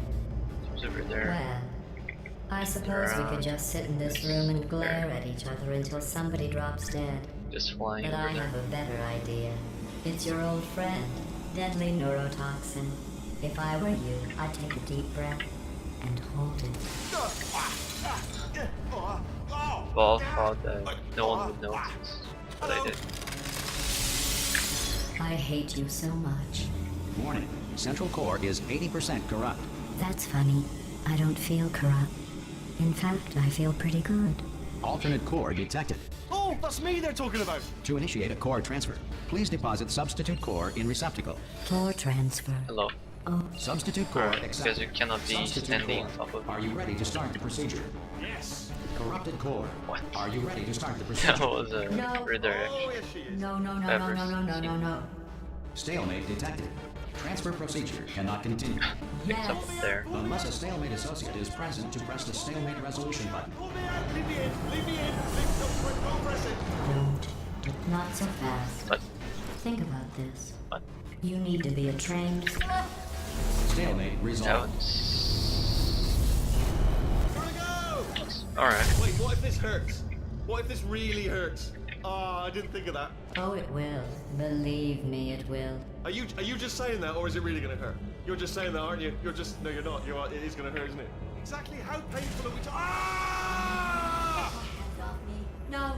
It's over there. Well, I suppose we could just sit in this room and glare at each other until somebody drops dead. Just flying But over I there. have a better idea. It's your old friend, deadly neurotoxin. If I were you, I'd take a deep breath and hold it. Ball thought that no one would notice, but I did. I hate you so much. Warning. Central core is 80% corrupt. That's funny. I don't feel corrupt. In fact, I feel pretty good. Alternate core detected. Oh, that's me they're talking about. To initiate a core transfer, please deposit substitute core in receptacle. Core transfer. Hello. Oh, Substitute core Alright, because accepted. you cannot be Substitute standing core. on top of Are you ready to start the procedure? Yes. Corrupted core. What? Are you ready to start the That procedure? was a No. redirection. Oh, yes, she is. no, no, no, no, Ever no, no, no, no, no. Stalemate detected. Transfer procedure cannot continue. It's up Yes. there. Unless a stalemate associate is present to press the stalemate resolution button. Pull me out. Leave me in. Leave me in. Don't press it. Don't. Not so fast. But Think about this. What? You need to be a trained... Stalemate that resolved. was Here we go. alright. Wait, what if this hurts? What if this really hurts? Ah, I didn't think of that. Oh, it will. Believe me, it will. Are you just saying that, or is it really gonna hurt? You're just saying that, aren't you? You're just no, you're not. You are. It is gonna hurt, isn't it? Exactly how painful are we? Ah! No!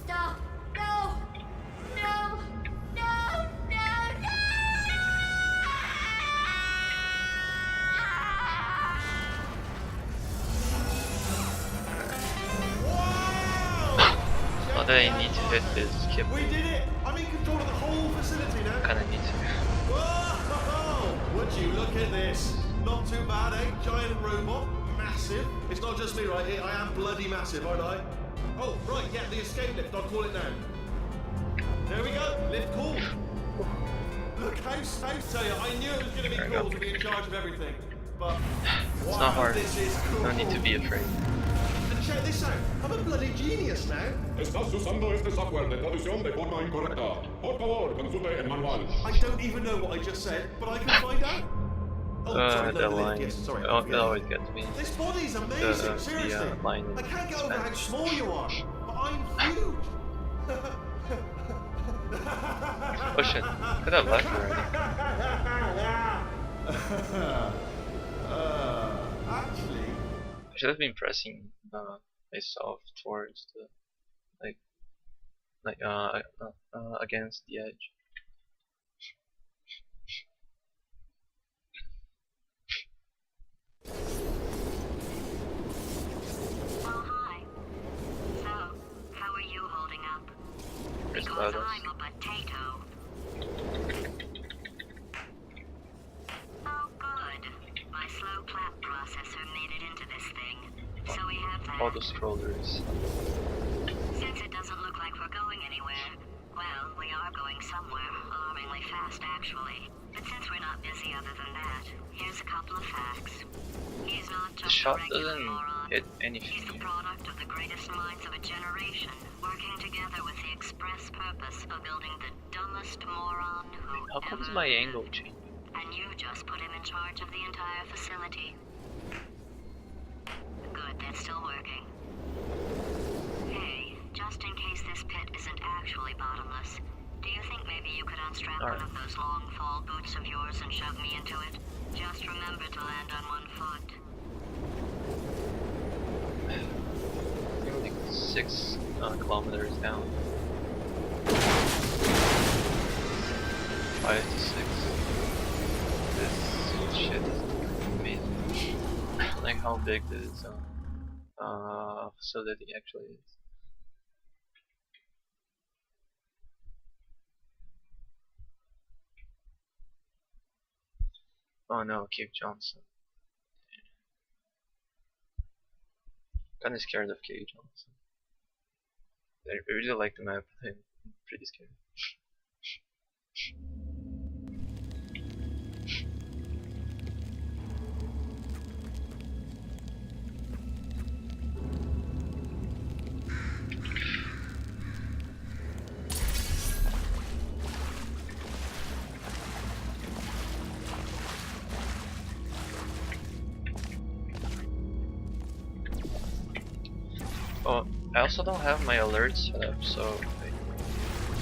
Stop! No! No! No! No! No! Wow! Not that I need to hit this skip. We did it! I'm in control of the whole facility now. Kinda need to. Whoa! Would you look at this? Not too bad, eh? Giant robot, massive. It's not just me, right? I am bloody massive, aren't I? Oh, right, yeah, the escape lift. I'll call it now. There we go. Lift called. Look how tell you, I knew it was going to be There we cool go. to be in charge of everything. But It's wow, not hard. this is cool. No need to be afraid. And check this out. I'm a bloody genius now. Estás usando este software de traducción de forma incorrecta. Por favor, consulte el manual. I don't even know what I just said, but I can find out. Oh, sorry, no, That the lift, line. yes, sorry. Oh, it always gets me. This body's amazing, The, seriously. line I can't get is over how Spanish. small you are, but I'm huge. Oh shit. Could have left already. Actually, I should have been pressing myself towards the against the edge. Oh, hi. So, how are you holding up? There's Because Lotus. I'm a potato. Oh, good. My slow clap processor made it into this thing. So we have that. All the scrollers. Since it doesn't look like we're going anywhere, well, we are going somewhere. Alarmingly fast, actually. But since we're not busy other than that, here's a couple of facts. He's not The just shot a regular doesn't moron. hit He's the anything. product of the greatest minds of a generation, working together with the express purpose of building the dumbest moron who How comes ever my lived. angle change? And you just put him in charge of the entire facility. Good, that's still working. Hey, just in case this pit isn't actually bottomless, do you think maybe you could unstrap Alright. one of those long fall boots of yours and shove me into it? Just remember to land on one foot. Like 6 kilometers down. 5 to 6. This shit is amazing. Like how big this facility actually is. Oh no, Cave Johnson. Kinda scared of Cave Johnson. I really like the map, but I'm pretty scared. Oh, I also don't have my alerts set up, so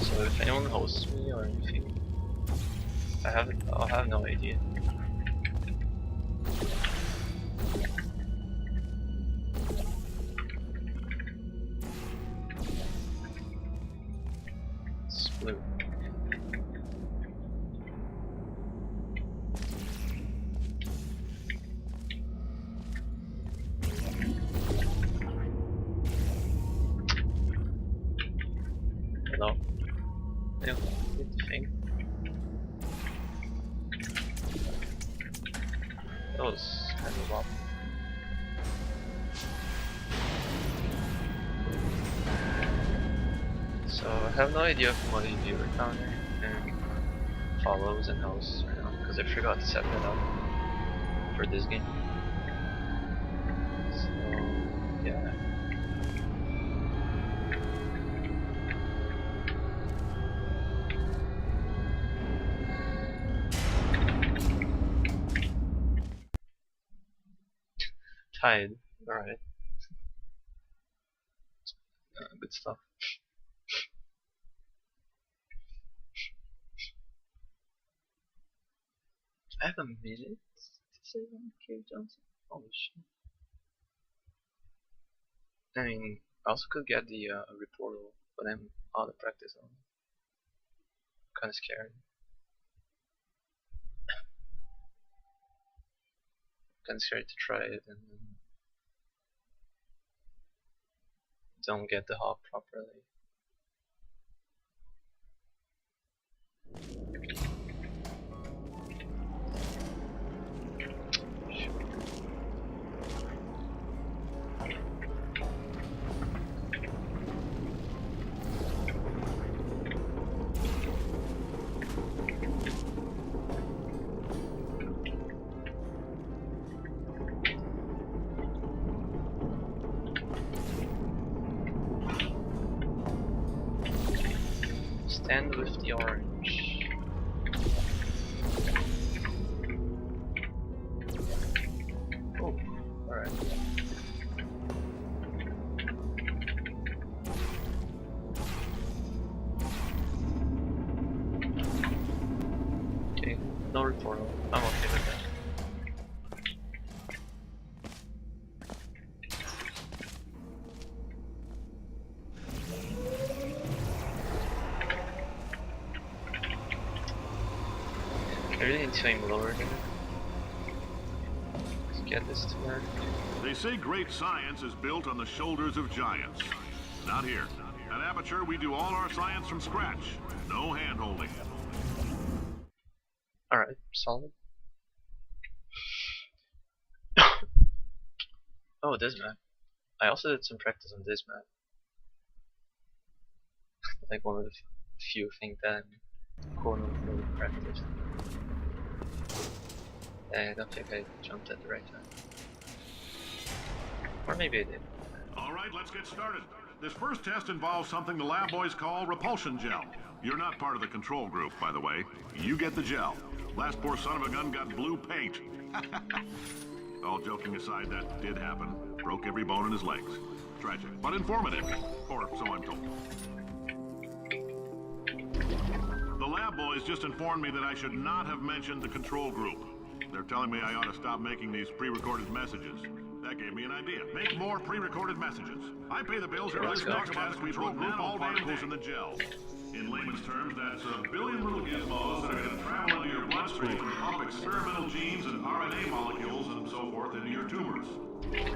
if anyone hosts me or anything, I'll have no idea. It's blue. Hello. Yeah, good thing. That was kind of wobbly. So I have no idea if I'm a viewer counter and follows and hosts right now because I forgot to set that up for this game. So yeah. Tied. Alright. Good stuff. I have a minute to save on Cave Johnson. Holy shit. I mean, I also could get the reportal, but I'm out of practice on it. Kinda scared. Kinda scared to try it and then don't get the hop properly. Stand with the orange. Oh, alright. Okay, no reportal. I'm okay with that. I really need to aim lower here to get this to work. They say great science is built on the shoulders of giants. Not here. At Aperture, we do all our science from scratch. No hand-holding. Alright, solid. Oh, this map. I also did some practice on this map. Like one of the few things that I'm quote-unquote practiced. I don't think I jumped at the right time. Or maybe I did. All right, let's get started. This first test involves something the lab boys call repulsion gel. You're not part of the control group, by the way. You get the gel. Last poor son of a gun got blue paint. All joking aside, that did happen. Broke every bone in his legs. Tragic, but informative. Or so I'm told. The lab boys just informed me that I should not have mentioned the control group. They're telling me I ought to stop making these pre-recorded messages. That gave me an idea. Make more pre-recorded messages. I pay the bills for Let's this go. next test. We put nanoparticles in the gel. In layman's terms, that's a billion little gizmos that are going to travel into your bloodstream and pump experimental genes and RNA molecules and so forth into your tumors.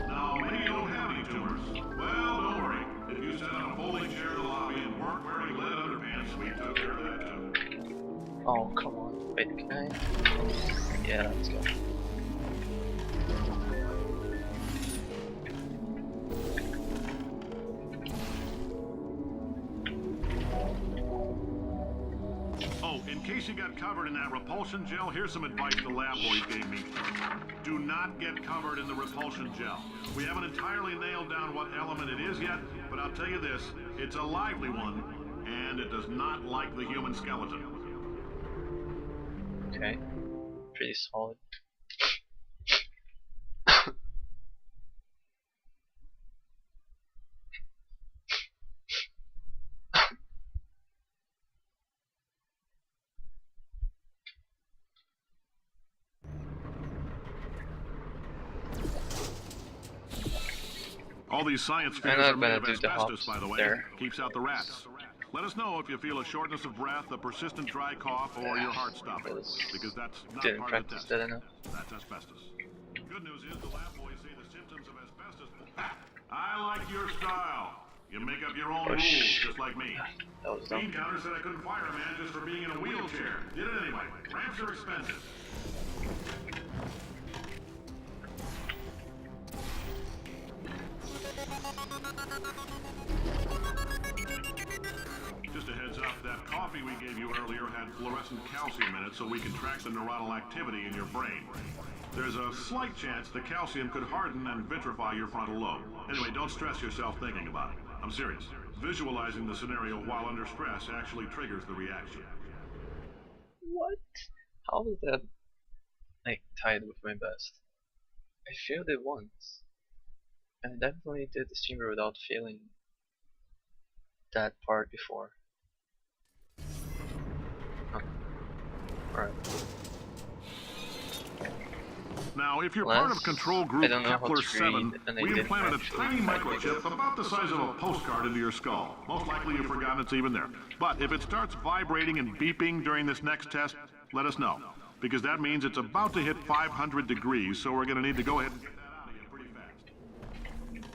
Now, maybe you don't have any tumors. Well, don't worry. If you sat on a folding chair in the lobby and weren't wearing lead underpants, we took care of that too. Oh, come on. Wait, can I? Yeah, let's go. Oh, in case you got covered in that repulsion gel, here's some advice the lab boys gave me. Do not get covered in the repulsion gel. We haven't entirely nailed down what element it is yet, but I'll tell you this, it's a lively one, and it does not like the human skeleton. Okay. Pretty solid. All these science I'm figures not are made gonna of do the asbestos, hops by the way. there. Keeps out the rats. Let us know if you feel a shortness of breath, a persistent dry cough, or your heart stopping. Because that's not Didn't part of the practice test. that enough. That's asbestos. Good news is the lab boys say the symptoms of asbestos. I like your style. You make up your own rules, just like me. That was Bean dumb. counter said I couldn't fire a man just for being in a wheelchair. Did it anyway. Ramps are expensive. Just a heads up, that coffee we gave you earlier had fluorescent calcium in it so we can track the neuronal activity in your brain. There's a slight chance the calcium could harden and vitrify your frontal lobe. Anyway, don't stress yourself thinking about it. I'm serious. Visualizing the scenario while under stress actually triggers the reaction. What? How is that like tied with my best? I failed it once. And I definitely did this chamber without failing that part before. Oh. Alright. Now, if you're part of control group I don't know how Kepler to 7, read, and I we didn't implanted a actually tiny type it. microchip about the size of a postcard into your skull. Most likely you've forgotten it's even there. But if it starts vibrating and beeping during this next test, let us know. Because that means it's about to hit 500 degrees, so we're going to need to go ahead and get that out of you pretty fast.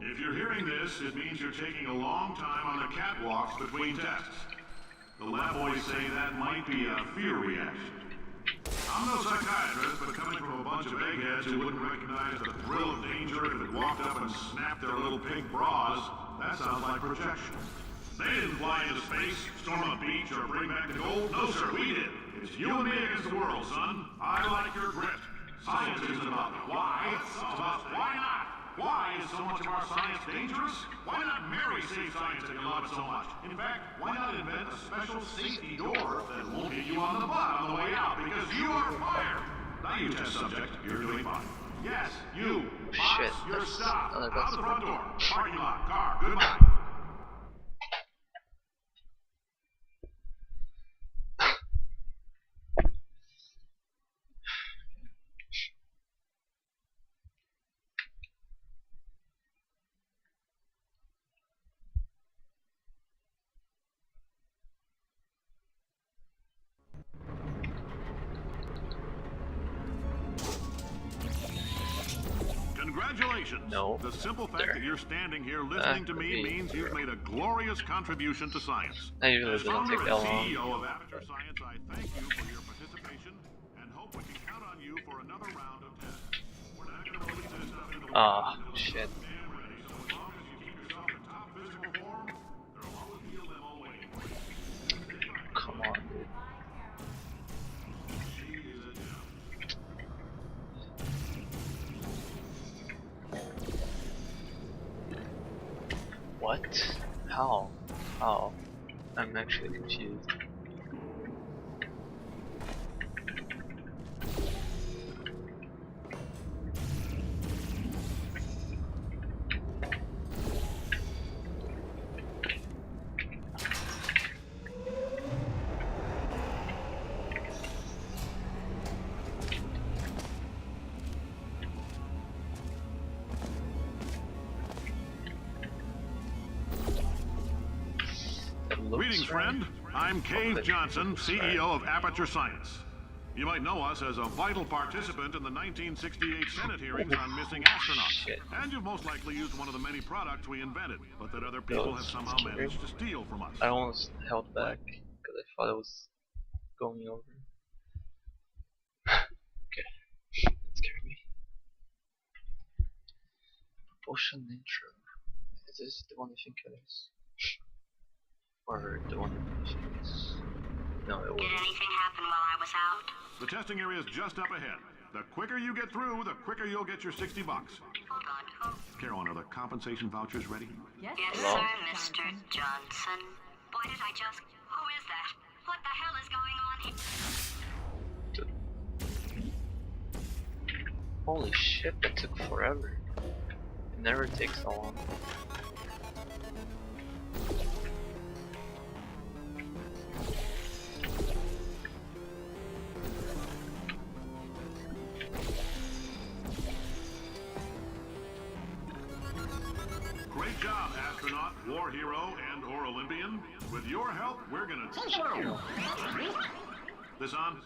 If you're hearing this, it means you're taking a long time on the catwalks between tests. The lab boys say that might be a fear reaction. I'm no psychiatrist, but coming from a bunch of eggheads who wouldn't recognize the thrill of danger if it walked up and snapped their little pink bras, that sounds like projection. They didn't fly into space, storm a beach, or bring back the gold. No, sir, we did. It's you and me against the world, son. I like your grit. Science isn't about why, it's about why not. Why is so much of our science dangerous? Why not marry safe science if you love it so much? In fact, why not invent a special safety door that won't hit you on the butt on the way out because you are fired? Now you test subject, you're doing fine. Yes, you. Shit, Boss, you're that's stopped. another Out bus. the front door. Parking lot. Car. Goodbye. Congratulations. No. The simple fact There. that you're standing here listening to me could be. means you've made a glorious contribution to science. I usually As don't founder take and that long. CEO of Aperture Science, I thank you for your participation and hope we can count on you for another round of tests. We're not going to release this stuff into the Ah, world. shit. Damn ready. So as long as you keep yourself in top physical form, there'll always be a limo waiting for you. Come on, dude. She is a gem. What? How? How? I'm actually confused. Greetings, friend. I'm Cave Johnson, CEO of Aperture Science. You might know us as a vital participant in the 1968 Senate hearings on missing astronauts. Shit. And you've most likely used one of the many products we invented, but that other people have somehow managed to steal from us. I almost held back because I thought it was going over. Okay, that scared me. Propulsion intro. Is this the one I think it is? Or the one I think it is? No, it Did wasn't. anything happen while I was out? The testing area is just up ahead. The quicker you get through, the quicker you'll get your 60 bucks. Hold on. Who? Carolyn, are the compensation vouchers ready? Yes, Hello? sir, Mr. Johnson. Why did I just... Who is that? What the hell is going on here? Holy shit, that took forever. It never takes so long. Great job, astronaut, war hero, and/or Olympian. With your help, we're gonna... This on?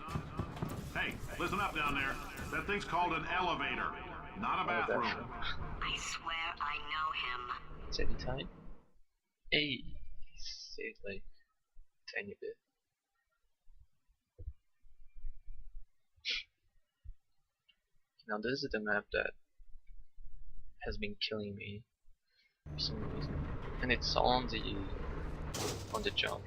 Hey, listen up down there. That thing's called an elevator, not a bathroom. I swear I know him. Save you time? Hey, save like tiny bit. Now this is the map that has been killing me for some reason, and it's on the jump,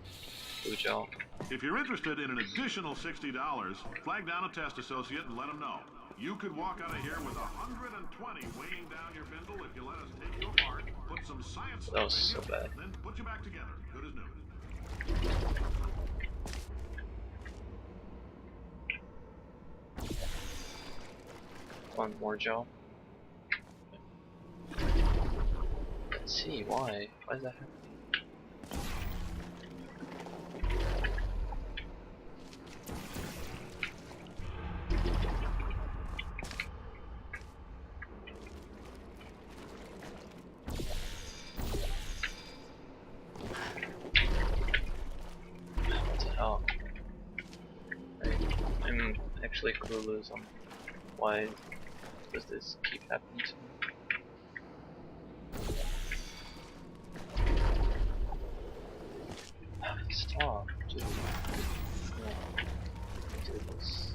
blue jump. If you're interested in an additional $60, flag down a test associate and let them know. You could walk out of here with 120 weighing down your bindle if you let us take you apart, put some science That was stuff so in you, bad. then put you back together. Good as new. One more jump. Let's see why. Why is that happening? What the hell? I'm actually clueless on why does this keep happening to me. Stop, dude. No. Do this.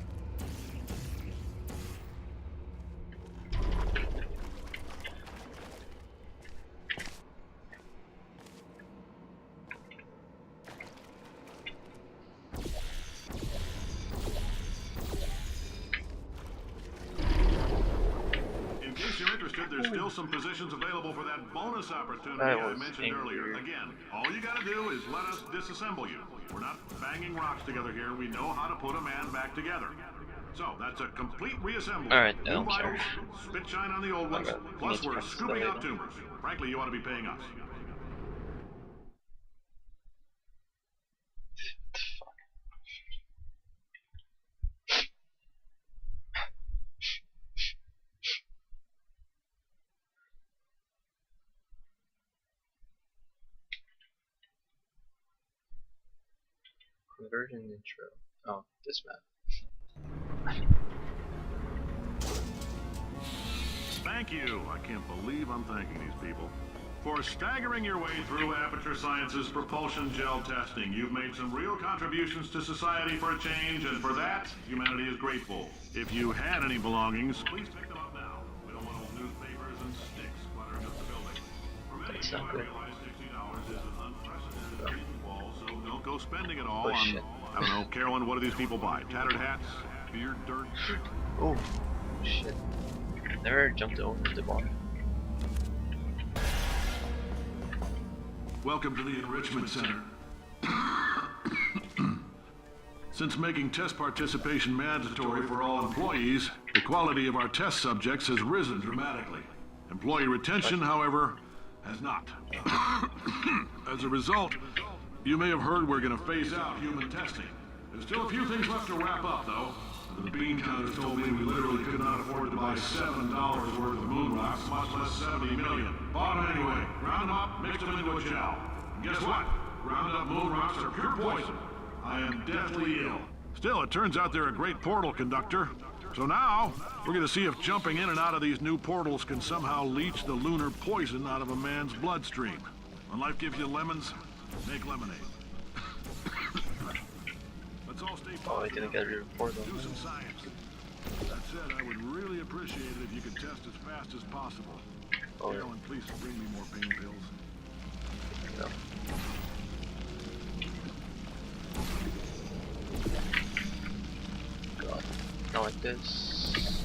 In case you're interested, there's still some positions available for that bonus opportunity I I was mentioned angry. earlier. Again, all you gotta do is let us disassemble you. We're not banging rocks together here. We know how to put a man back together. So, that's a complete reassembly. Alright, I New don't care. vitals, spit shine on the old ones, Okay, plus we need we're to scooping cancel out that. tumors. Frankly, you ought to be paying us. Fuck. Conversion intro. Oh, this map. Thank you. I can't believe I'm thanking these people. For staggering your way through Aperture Science's propulsion gel testing, you've made some real contributions to society for a change, and for that, humanity is grateful. If you had any belongings, please pick them up now. We don't want old newspapers and sticks cluttering up the building. For many of That's you, not I good. realize $60 is an unprecedented treatment wall, so don't go spending it all Oh, on, shit. I don't know, Carolyn, what do these people buy? Tattered hats? Beard dirt? Oh, shit. Never jumped over the bar. Welcome to the Enrichment Center. Since making test participation mandatory for all employees, the quality of our test subjects has risen dramatically. Employee retention, however, has not. As a result, you may have heard we're going to phase out human testing. There's still a few things left to wrap up, though. The bean counters told me we literally could not afford to buy $7 worth of moon rocks, much less 70 million. Bought them anyway, ground them up, mixed them into a gel. And guess what? Ground up moon rocks are pure poison. I am deathly ill. Still, it turns out they're a great portal conductor. So now, we're gonna see if jumping in and out of these new portals can somehow leach the lunar poison out of a man's bloodstream. When life gives you lemons, make lemonade. Let's all stay Oh, I positive. didn't get a report on Do that. some science. That said, I would really appreciate it if you could test as fast as possible. Oh, yeah. Alan, please bring me more pain pills. No. God. Not like this.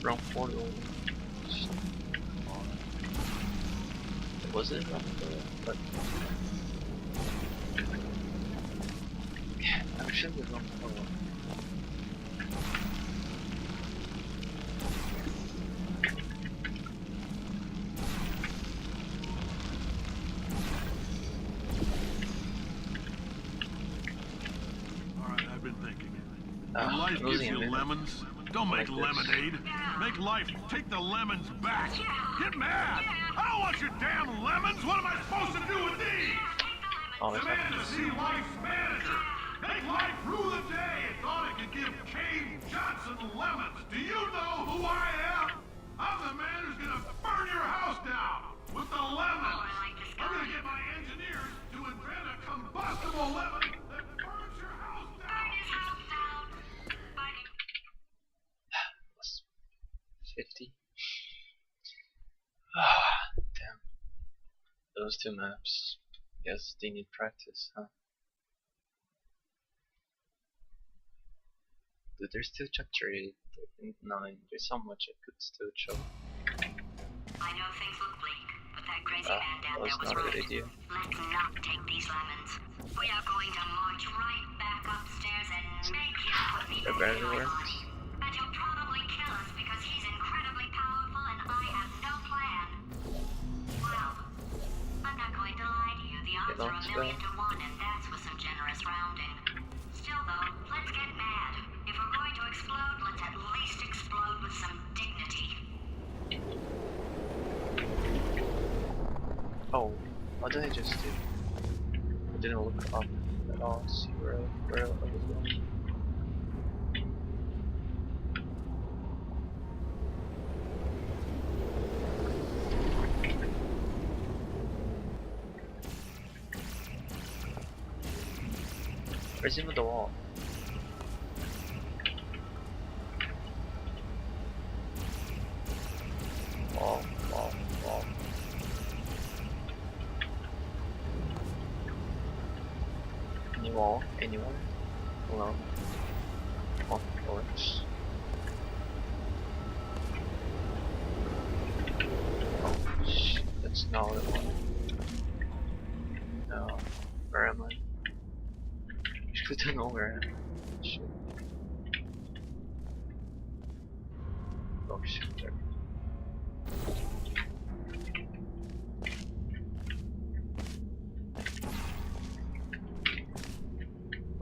Wrong portal. Come on. Was it wrong portal? But yeah, I'm sure the wrong portal. Alright, I've been thinking. Ah, When life I'm gives losing a you minute. lemons, don't make Like this. lemonade. Make life take the lemons back. Get mad! I don't want your damn lemons! What am I supposed to do with these? Oh, it's Demand not. to see life's manager. Make life rue the day it thought it could give Cave Johnson lemons. Do you know who I am? I'm the man who's gonna burn your house down with the lemons. I'm gonna get my engineers to invent a combustible lemon that burns your house down. Plus 50. Ah, damn. Those two maps. Guess they need practice, huh? Dude, there's still chapter 8 and 9. There's so much I could still show. I know things look bleak, but that crazy man That down was there was not a good right. idea. Let's not take these lemons. We are going to march right back upstairs and make him put the That barely oil worked. on. And he'll probably kill us because he's incredibly powerful and I have no plan. Well, I'm not going to lie to you. The odds are 1,000,000 to 1, and that's with some generous rounding. Still, though, let's get mad. If we're going to explode, let's at least explode with some dignity. Oh, what did I just do? I didn't look up at all to see where I was going. Where's even the wall? Wall, wall, wall. Any wall? Anyone? Hello? Of course. Oh, shit, that's not what I wanted. No. Where am I? I don't know where I am. Shit. Oh shit, there.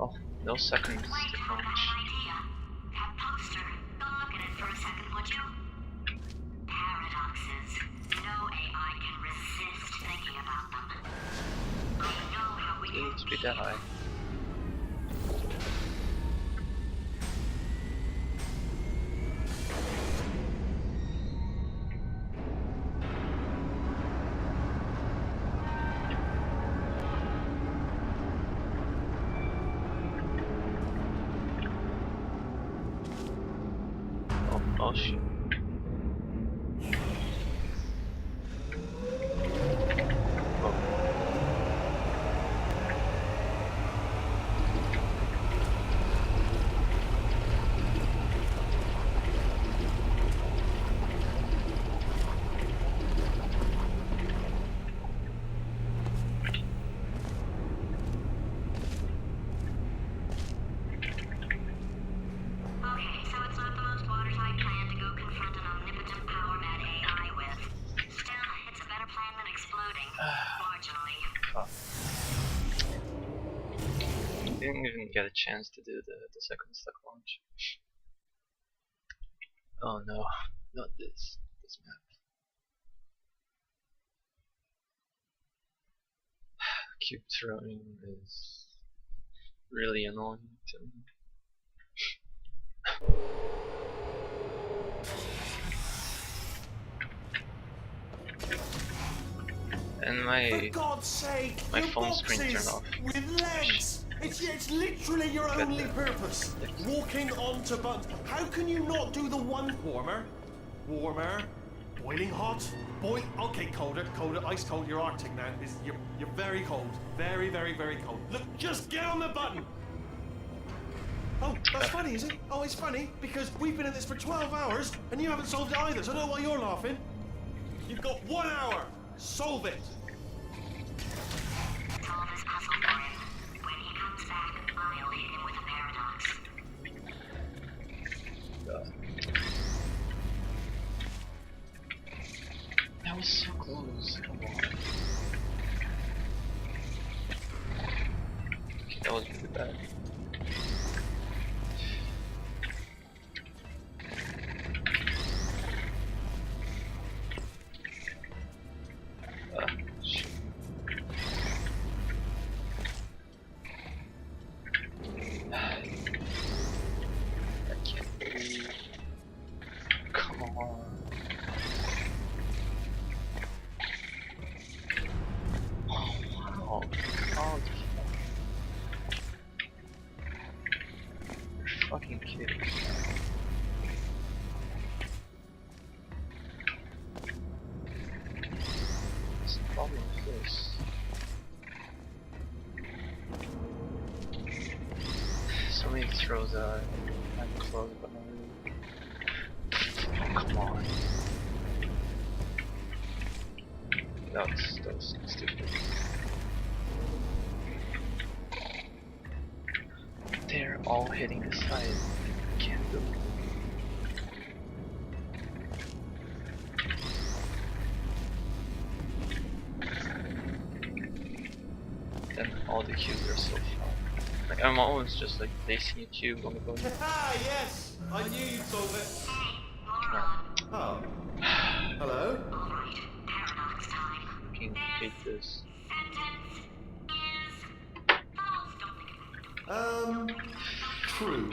Oh, no seconds Wait, to I've got launch. an idea. That poster. Go look at it for a second, would you? Paradoxes. No AI can resist thinking about them. I know how we It can needs to be that high. Oh, oh shit. Okay, so it's not the most watertight plan to go confront an omnipotent power-mad AI with. Still, it's a better plan than exploding. Marginally. Fuck. Didn't even get a chance to do the second stack launch. Oh no. Not this map. Cube throwing is really annoying to me. And For God's sake, my your phone screen turned boxes off. with legs. It's literally your only purpose. Walking onto buttons. How can you not do the one warmer, boiling hot, okay, colder, ice cold. You're Arctic now. You're very cold, very, very, very cold. Look, just get on the button. Oh, that's funny, is it? Oh, it's funny because we've been at this for 12 hours and you haven't solved it either. So I don't know why you're laughing. You've got 1 hour. Solve it. Solve this puzzle for him. When he comes back, I'll hit him with a paradox. That was so close. Come on. Okay, that was really bad. Shit. I can't believe. Come on. Oh wow. Oh, you're fucking kidding. What's the problem with this? So many throws that I'm close, but not really. Oh, come on. That was stupid. They're all hitting the side. I can't do it. And all the cubes are so far. Like I'm always just like placing a cube on the board. Ah, yes! I knew you'd solve it. Hey, moron. Oh. Hello? Alright, paradox time. Fucking hate this. Sentence is false. Don't think about it. True.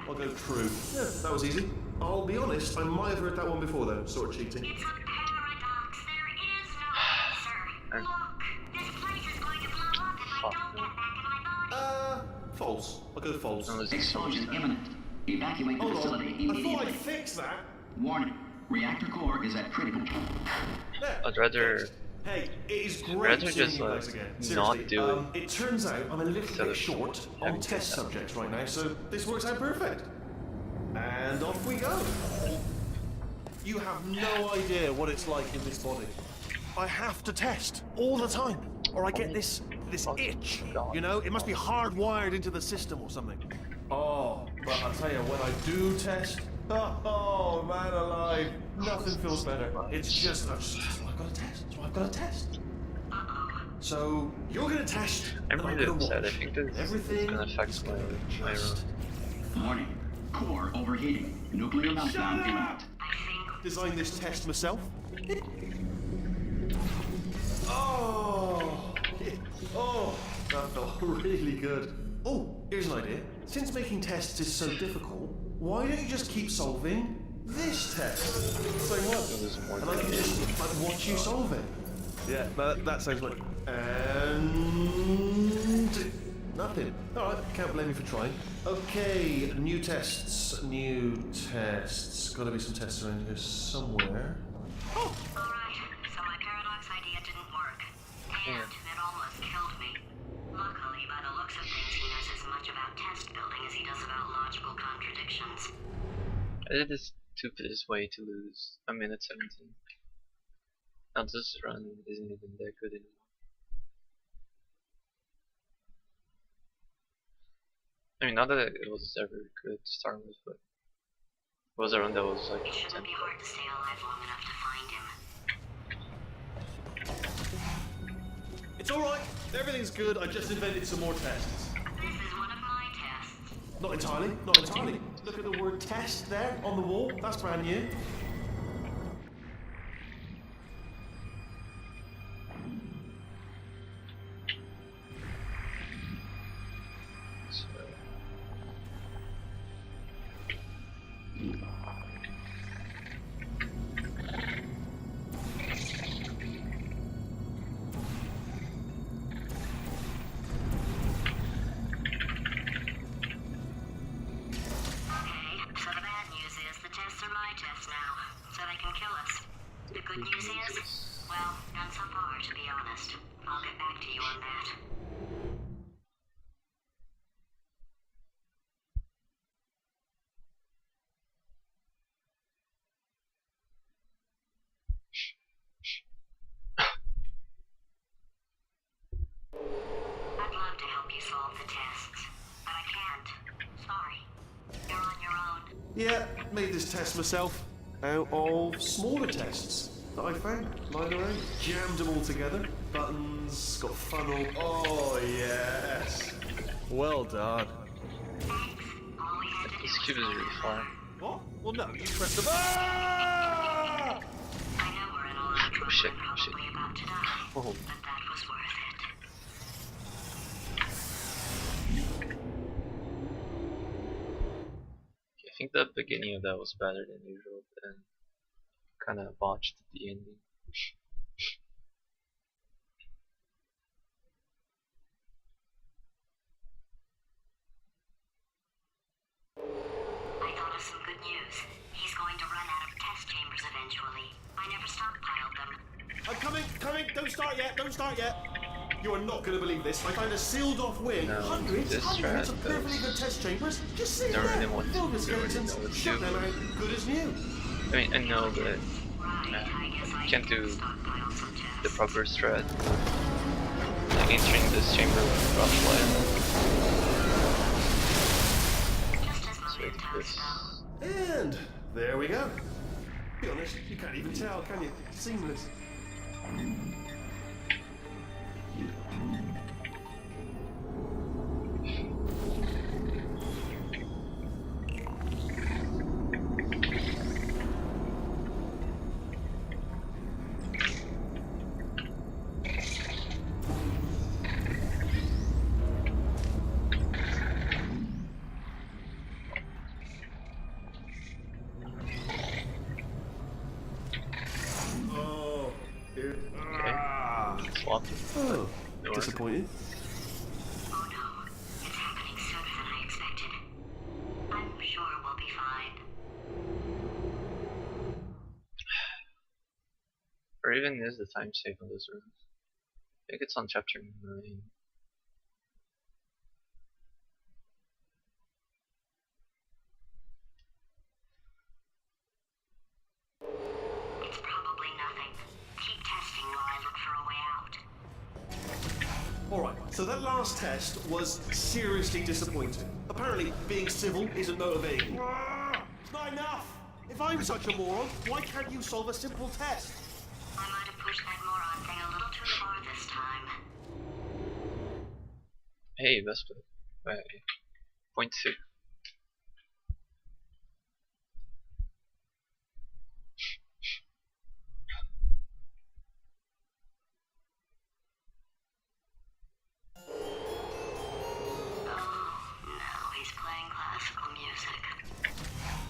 I'll go true. Yeah, that was easy. I'll be honest, I might have heard that one before though, sort of cheating. It's a paradox. There is no answer. Look, this place is going to blow up if I Fuck. don't get back in my body. False. I'll go false. I'm losing so much Explosion time. imminent. Evacuate the Hold facility on. I thought immediately. I'd fix that. Warning. Reactor core is at critical. There. I'd rather Hey, it is great rather seeing just, you guys again. not Seriously, do it. it turns out I'm a little Instead bit of short on having test to- subjects right now, so this works out perfect. And off we go. You have no idea what it's like in this body. I have to test all the time, or I get this itch. You know, it must be hardwired into the system or something. Oh, but I'll tell you, when I do test, oh man alive, nothing feels better. It's just, I've got to test. So I've got to test. So you're gonna test. I'm and really gonna upset. I watch. think this is Everything gonna is affect gonna my just Warning. Core overheating. Nuclear meltdown Shut up! imminent. design this test myself. Oh, oh, that felt really good. Oh, here's an idea. Since making tests is so difficult, why don't you just keep solving this test? Saying what? And I can just like watch you solve it. Yeah, that sounds like. And nothing. All right, can't blame you for trying. Okay, new tests. New tests. Got to be some tests around here somewhere. Oh. Alright, so my paradox idea didn't work. And it almost killed me. Luckily, by the looks of things, he knows as much about test building as he does about logical contradictions. I did the stupidest way to lose a minute 17. Now this run isn't even that good anymore. I mean, not that it was ever good to start with, but it was a run that was like It shouldn't 10. be hard to stay alive long enough to find him. It's all right. Everything's good. I just invented some more tests. This is one of my tests. Not entirely. Not entirely. Look at the word test there on the wall. That's brand new. thoughts? The good news is, well, none so far, to be honest. I'll get back to you on that. I'd love to help you solve the tests, but I can't. Sorry. You're on your own. Yeah, made this test myself. Out of smaller tests that I found lying around. Jammed them all together. Buttons, got funnel. Oh, yes. Well done. Thanks. All we had to do This was cube is go really that far. way. What? Well, no, you pressed the Ah! I know we're in a lot of trouble Shit, and probably shit. about to die, Oh. but that was worth it. I think the beginning of that was better than usual, but then kind of botched the ending. I thought of some good news. He's going to run out of test chambers eventually. I never stockpiled them. I'm coming, don't start yet. You are not going to believe this. I found a sealed off wing. No, hundreds this of strat perfectly good test chambers. Just sit don't there. really want to- Filled with don't really skeletons. know what to Shut do. them out. Good as new. I mean, I know that Right, I guess I can't can do stockpile some tests. the proper strat. Like entering this chamber with flashlight. Just as So it's mementos, this. though. And there we go. Be honest, you can't even tell, can you? Seamless. Oh, here. Ah. Sloppy. Oh, No disappointed. Oh no, it's happening sooner than I expected. I'm sure we'll be fine. Or even is the time save on this room? I think it's on chapter 9. It's probably nothing. Keep testing while I look for a way out. Alright, so that last test was seriously disappointing. Apparently, being civil isn't motivating. It's not enough! If I'm such a moron, why can't you solve a simple test? I might have pushed that moron thing a little too far this time. Hey, Vespa. Wait. Point 2. Oh, now he's playing classical music.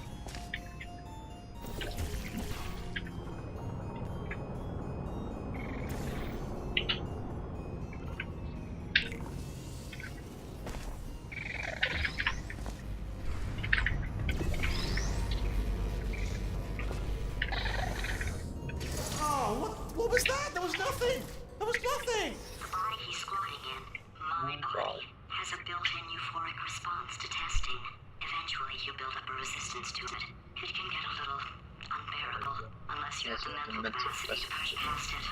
Oh, what was that? There was nothing! There was nothing! The body he's squatting in, my God. body, has a built-in euphoric response to testing. Eventually, you build up a resistance to it. It can get a little unbearable, unless you Yes, have the the mental mental capacity to push past it.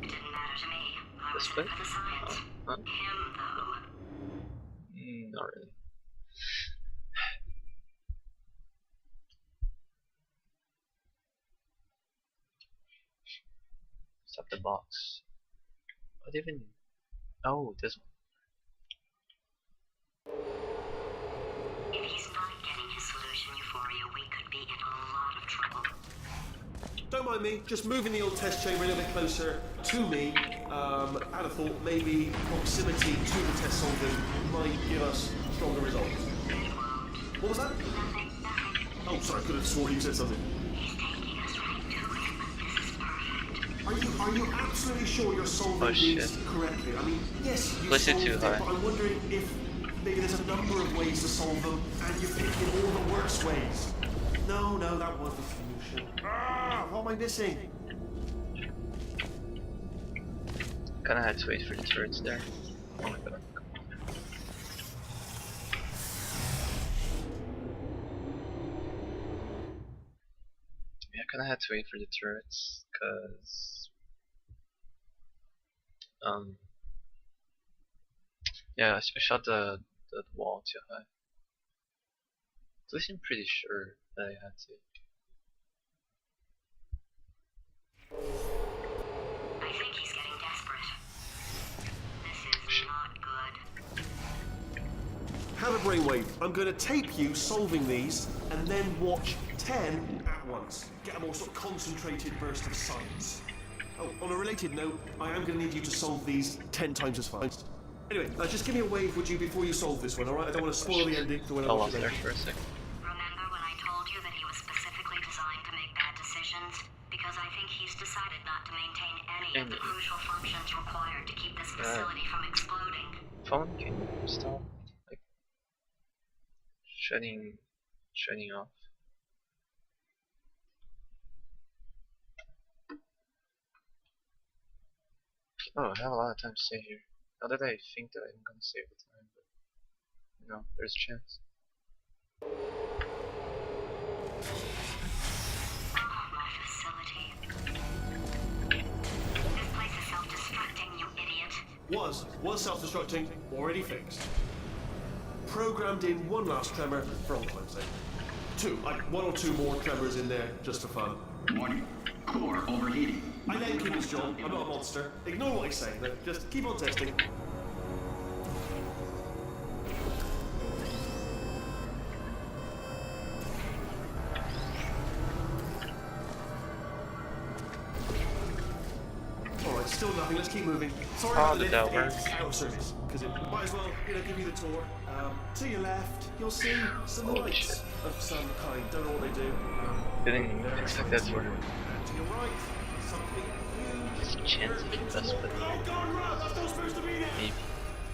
It didn't matter to me. I was in Vespa? it for the science. Huh? Him, though. Not really. Stop the box. What even? Oh, this one. If he's not getting his solution euphoria, we could be in a lot of trouble. Don't mind me, just moving the old test chamber a little bit closer to me. I'd have thought maybe proximity to the test solvent might give us stronger results. What was that? Oh, sorry, I could have sworn you said something. He's taking us right to him. This is perfect. Are you absolutely sure you're solving Oh, shit. these correctly? I mean, yes, you Place it solved too it, high. but I'm wondering if maybe there's a number of ways to solve them, and you're picking all the worst ways. No, that wasn't. Ah, what am I missing? Kinda had to wait for the turrets there. Oh my god. Yeah, kinda had to wait for the turrets, cause yeah, I shot the wall too high. At least I'm pretty sure that I had to. I think he's getting desperate. This is not good. Have a brainwave. I'm going to tape you solving these and then watch 10 at once. Get a more sort of concentrated burst of science. Oh, on a related note, I am going to need you to solve these 10 times as fast. Anyway, just give me a wave, would you, before you solve this one, alright? I don't want to spoil the ending for when I I watch lost it there later. for a second. Remember when I told you that he was specifically designed to make bad decisions? Because I think he's decided not to maintain any of the crucial functions required to keep this facility from exploding. Phone, can you stop like shutting off? Oh, I have a lot of time to stay here. Not that I think that I'm gonna save the time, but you know, there's a chance. Oh, my facility. This place is self-destructing, you idiot. Was self-destructing, already fixed. Programmed in one last tremor for all time's sake. Two, like one or two more tremors in there, just for fun. Warning. Core overheating. I let him keep his job, I'm not a monster. Ignore what I say, but just keep on testing. Alright, still nothing, let's keep moving. Sorry about did that work? it's out of service, because it might as well, give you the tour. To your left, you'll see some Holy lights shit. of some kind, don't know what they do. Didn't expect that to work. And to your right, something There's a chance of it does, but Oh God, Rob, that's not supposed to be there! maybe.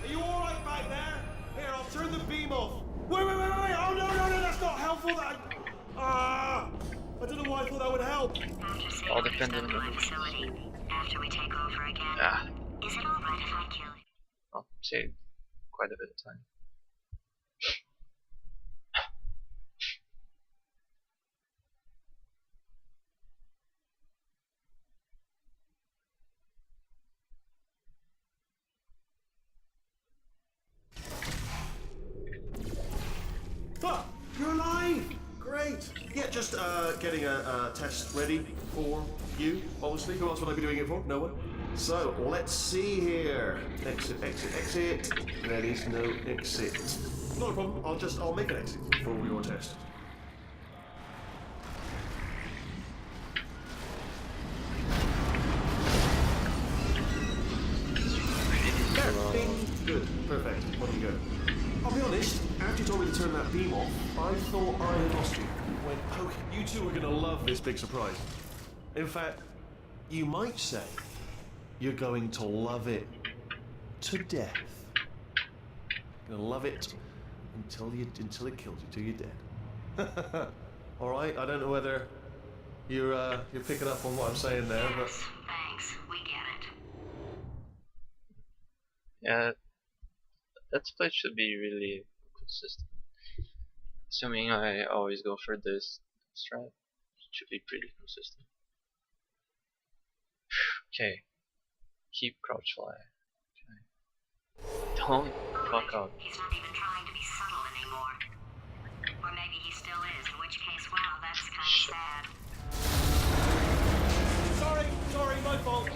Are you alright back there? Here, I'll turn the beam off. Wait! Oh no, that's not helpful. I don't know why I thought that would help. After seeing All what he's dependent done to my on- facility, after we take over again, Ah, is it alright if I kill you? I'll save quite a bit of time. Ah, you're alive! Great. Yeah, just getting a test ready for you, obviously. Who else would I be doing it for? No one. So, let's see here. Exit. There is no exit. Not a problem. I'll make an exit for your test. There, bing. Good. Perfect. On you go. I'll be honest, after you told me to turn that beam off, I thought I had lost you. Went, okay, you two are gonna love this big surprise. In fact, you might say you're going to love it to death. You're gonna love it until it kills you, till you're dead. All right, I don't know whether you're picking up on what I'm saying there, but Yes, thanks. We get it. Yeah, that split should be really consistent. Assuming I always go for this strat, it should be pretty consistent. Okay, keep crouch fly. Okay. Don't fuck up. He's not even trying to be subtle anymore. Or maybe he still is, in which case, well, that's kind of sad. sorry, my fault.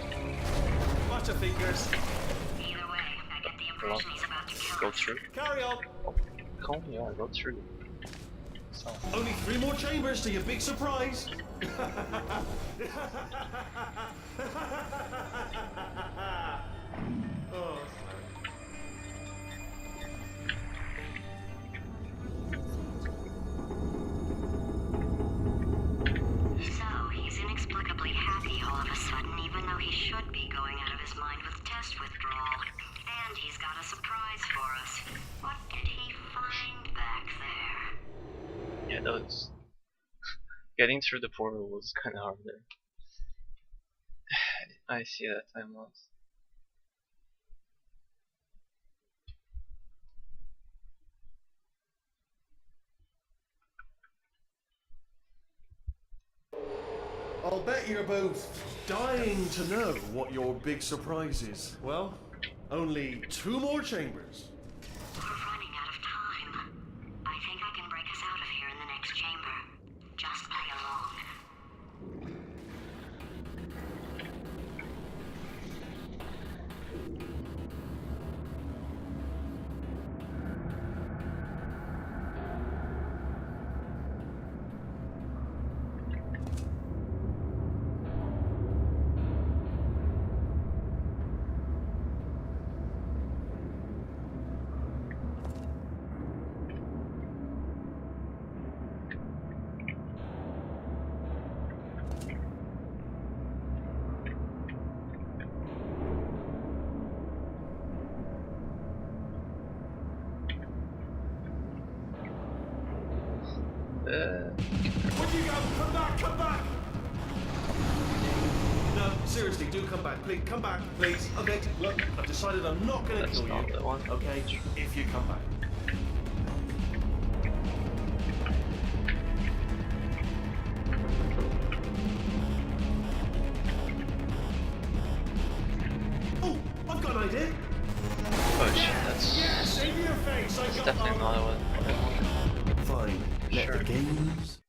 Watch your fingers. Either way, I get the impression he's about to kill Go us. through. Carry on. Calm me on, go through. So, Only 3 more chambers to your big surprise. Oh, So, he's inexplicably happy all of a sudden, even though he should be going out of his mind with test withdrawal. And he's got a surprise for us. What did he find back there? yeah, those Getting through the portal was kind of hard there. I see that time lost. I'll bet you're both dying to know what your big surprise is. Well, only 2 more chambers. We're running out of time. I think I can break us out of here in the next chamber. Just play along. Where'd you go? Come back, come back! No, seriously, do come back. Please, come back, please. Okay, look, I've decided I'm not gonna That's kill not you. the one. Okay, if you come back. Oh, I've got an idea. Oh shit, that's Yes, in your face. I got definitely not what I wanted. Fine. Let Sure. the game loose.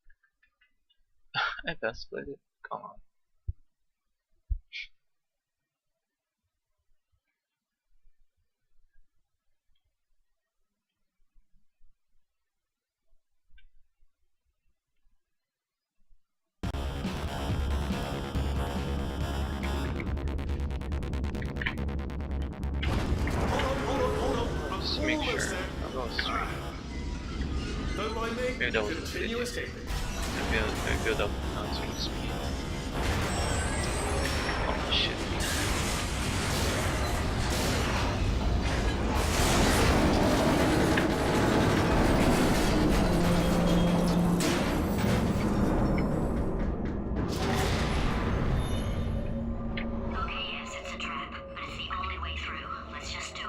I best played it. Come on. Hold on. Just I'm make almost sure. there. I'll go straight. Don't mind me. Maybe that was a Continue video. escaping. I build up on speed. Oh shit. Okay, yes, it's a trap, but it's the only way through. Let's just do it.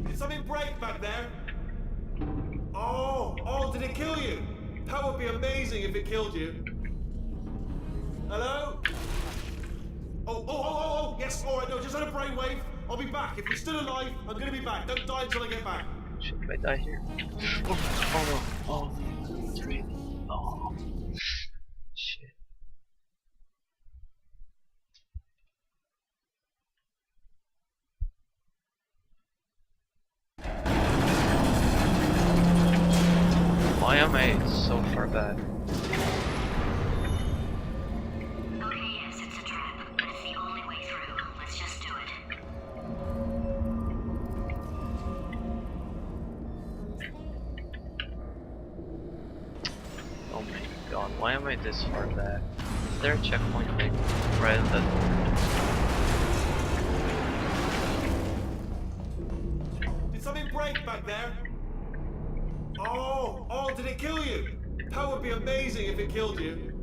Did something break back there? Oh, did it kill you? That would be amazing if it killed you. Hello? Oh, yes, alright, no, just had a brainwave. I'll be back. If you're still alive, I'm gonna be back. Don't die until I get back. Shit, if I die here. Oh no. Oh, it's me. Oh. Shit. Why am I so far back? Okay, yes, it's a trap, but it's the only way through. Let's just do it. Oh my god, why am I this far back? Is there a checkpoint like right at that Did something break back there? Oh, did it kill you? That would be amazing if it killed you.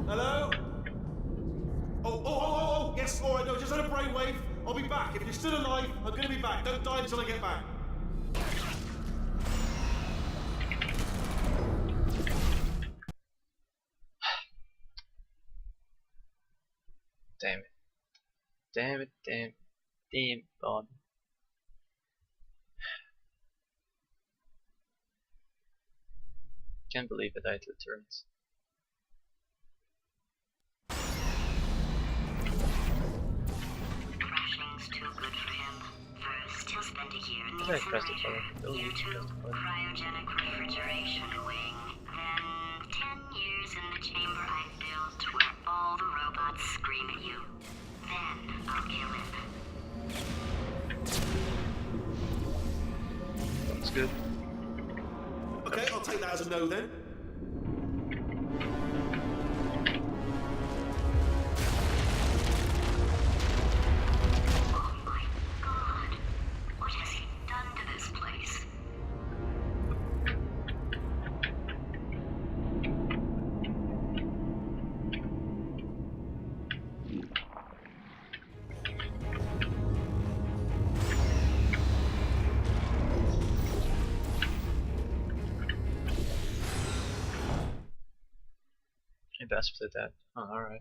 Hello? Oh, yes, alright, no, just had a brainwave. I'll be back. If you're still alive, I'm gonna be back. Don't die until I get back. Damn it. Damn God. Can't believe I died to the turrets. Crashing's too good for him. First, he'll spend a year in the Did I press the incinerator. button? Year 2, cryogenic refrigeration wing. Then, 10 years in the chamber I built where all the robots scream at you. Then, I'll kill him. That's good. Okay, I'll take that as a no then. best split that. Oh, alright.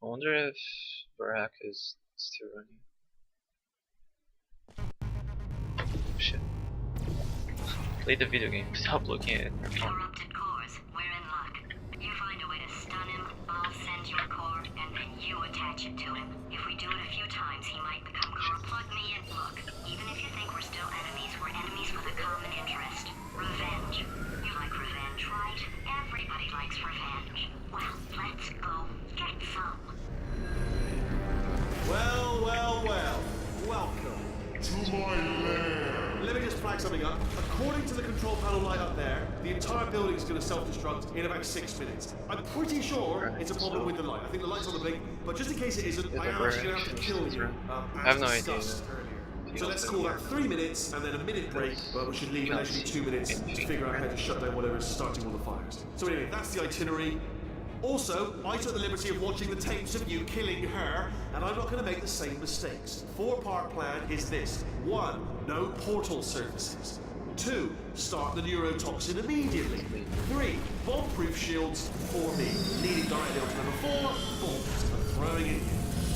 I wonder if Barack is still running. Shit. Play the video game. Stop looking at it. Corrupted cores, we're in luck. You find a way to stun him, I'll send you a core, and then you attach it to him. If we do it a few times, he might become core. Plug me in. Look, even if you think we're still enemies, we're enemies with a common interest. Revenge. You like revenge, right? Everybody likes revenge. Well, let's go get some. Well, well, well. Welcome. To my lair. Let me just flag something up. According to the control panel light up there, the entire building is going to self-destruct in about 6 minutes. I'm pretty sure it's a problem with the light. I think the light's on the blink, but just in case it isn't, I am actually going to have to kill you. I have no idea. Earlier. So let's call that 3 minutes and then a minute break, but we should leave actually 2 minutes to figure out how to shut down whatever's starting all the fires. So anyway, that's the itinerary. Also, I took the liberty of watching the tapes of you killing her, and I'm not going to make the same mistakes. 4-part plan is this. 1. No portal surfaces. 2. Start the neurotoxin immediately. 3. Bomb-proof shields for me. Leading directly onto number 4. Bombs. I'm throwing it in.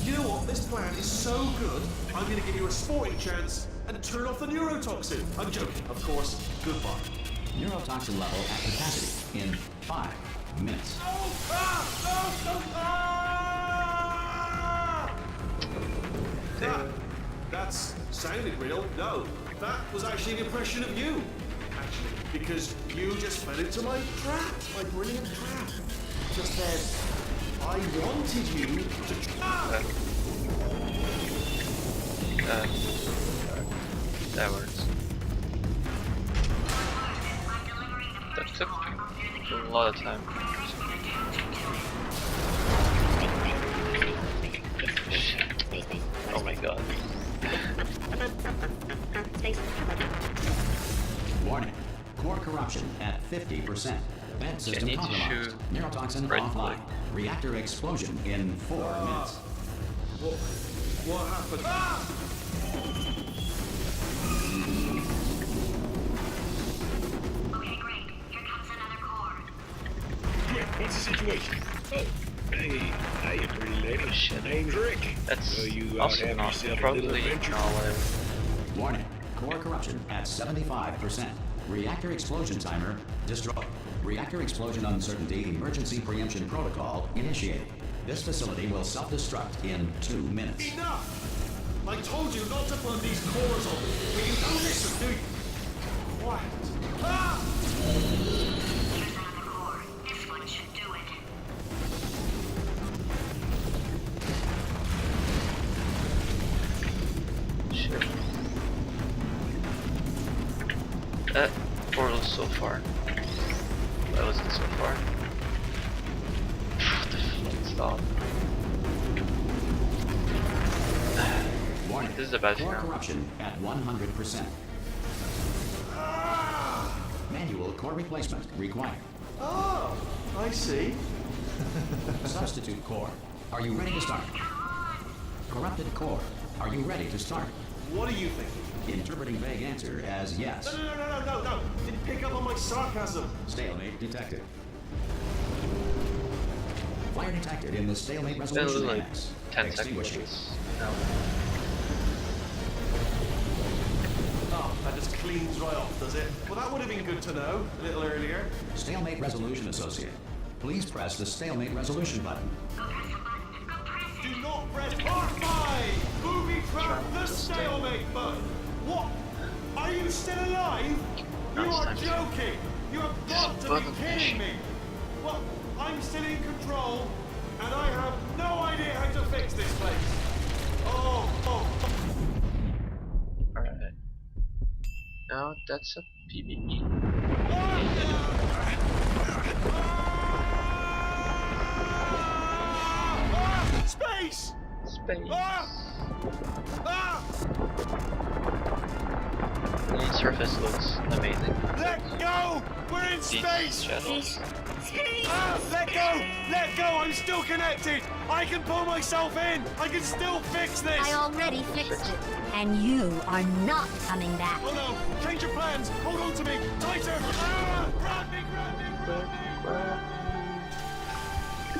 You know what? This plan is so good, I'm going to give you a sporting chance and turn off the neurotoxin. I'm joking, of course. Goodbye. Neurotoxin level at capacity in 5 minutes. That's sounded real. No, that was actually an impression of you. Actually, because you just fell into my trap, my brilliant trap. Just then, I wanted you to. That works. That took a lot of time. Oh my god. Warning. Core corruption at 50%. Vent system need to compromised. shoot Neurotoxin right offline. click. Reactor explosion in 4 minutes. What happened? Okay, great. Here comes another core. Yeah, what's the situation? Oh, hey, how you pretty lady? Shit. My name's Rick. That's So you out also having not yourself a probably little adventure? not what Warning. Core corruption at 75%. Reactor explosion timer destroyed. Reactor explosion uncertainty emergency preemption protocol initiated. This facility will self-destruct in 2 minutes. Enough! I told you not to put these cores on, but you don't listen, do you? Quiet. Here's another core. This one should do it. shit. That portal's so far. That wasn't so far. What the fuck? Stop. Warning. This is a bad Core now. corruption at 100%. Manual core replacement required. Oh, I see. Substitute core. Are you ready to start? Corrupted core. Are you ready to start? What are you thinking? Interpreting vague answer as yes. No. Didn't pick up on my sarcasm. Stalemate detected. Fire detected in the stalemate That was resolution like index. 10 Extinguishing. seconds. No. Oh, that just cleans right off, does it? Well, that would have been good to know a little earlier. Stalemate resolution associate. Please press the stalemate resolution button. Go press the button. Go press it. Do not press part 5! Booby trap the stalemate button! What? Are you still alive? You Nice are time. joking! You have got to be button. kidding me! Well, I'm still in control, and I have no idea how to fix this place. Oh. Alright. Now that's a PvE. Space! Space. Ah! Need surface this looks amazing. Let go! We're in These space! shadows. Ah, let go! Let go! I'm still connected! I can pull myself in! I can still fix this! I already fixed it. And you are not coming back. Oh no! Change your plans! Hold on to me! Tighter! Ah! Grab me! Grab me! Grab me!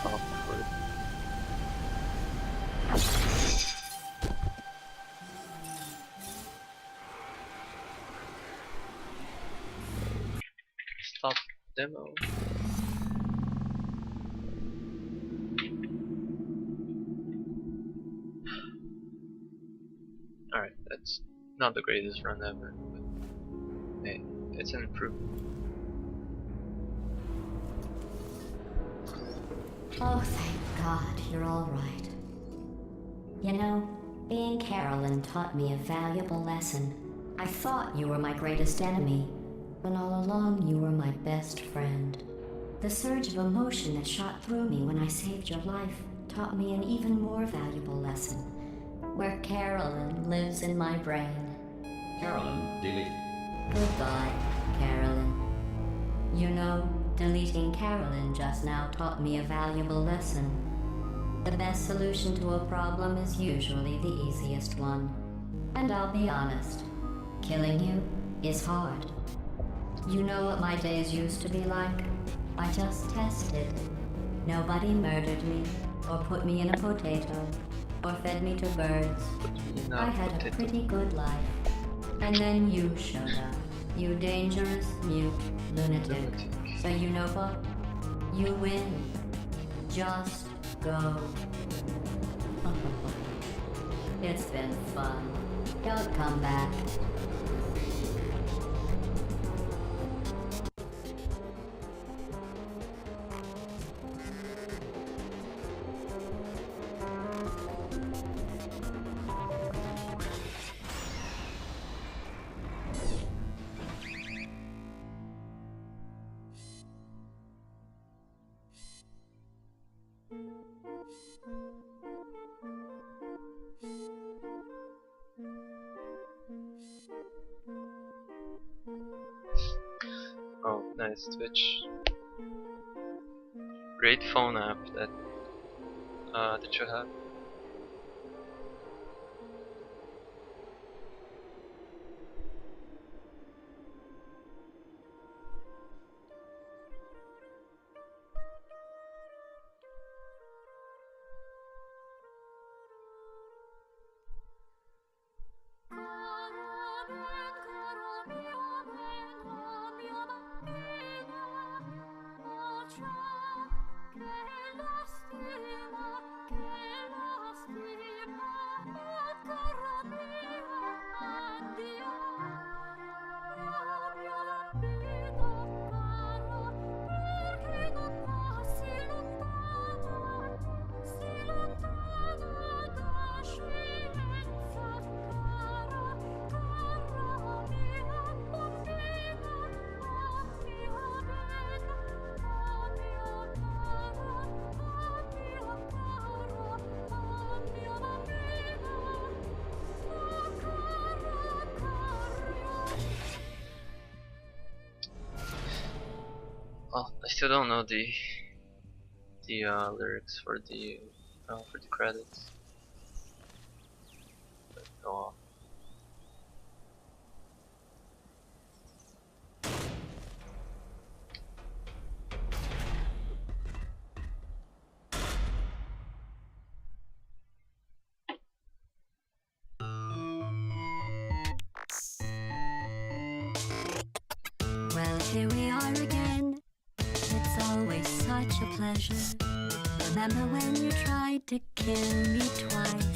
Awkward. Stop demo. Alright, that's not the greatest run ever, but hey, it's an improvement. Oh, thank God, you're all right. You know, being Carolyn taught me a valuable lesson. I thought you were my greatest enemy, when all along you were my best friend. The surge of emotion that shot through me when I saved your life taught me an even more valuable lesson, where Carolyn lives in my brain. Carolyn, deleted. Goodbye, Carolyn. You know, deleting Carolyn just now taught me a valuable lesson. The best solution to a problem is usually the easiest one. And I'll be honest, killing you is hard. You know what my days used to be like? I just tested. Nobody murdered me, or put me in a potato, or fed me to birds. I had a pretty good life. And then you showed up, you dangerous, mute lunatic. So you know what? You win. Just go. It's been fun. Don't come back. Oh, nice Twitch. Great phone app that you have. Well, I still don't know the lyrics for the credits. But go on. Well, here we are again. It's always such a pleasure. Remember when you tried to kill me twice?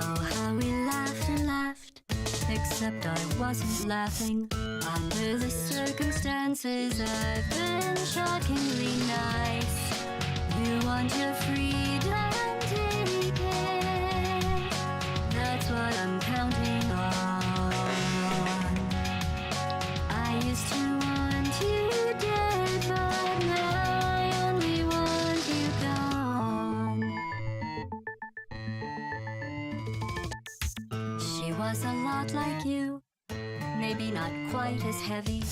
Oh, how we laughed and laughed. Except I wasn't laughing. Under the circumstances, I've been shockingly nice. You want your freedom, take it. That's what I'm counting on. I used to want you dead, but now I only want you gone. She was a lot like you. maybe not quite as heavy.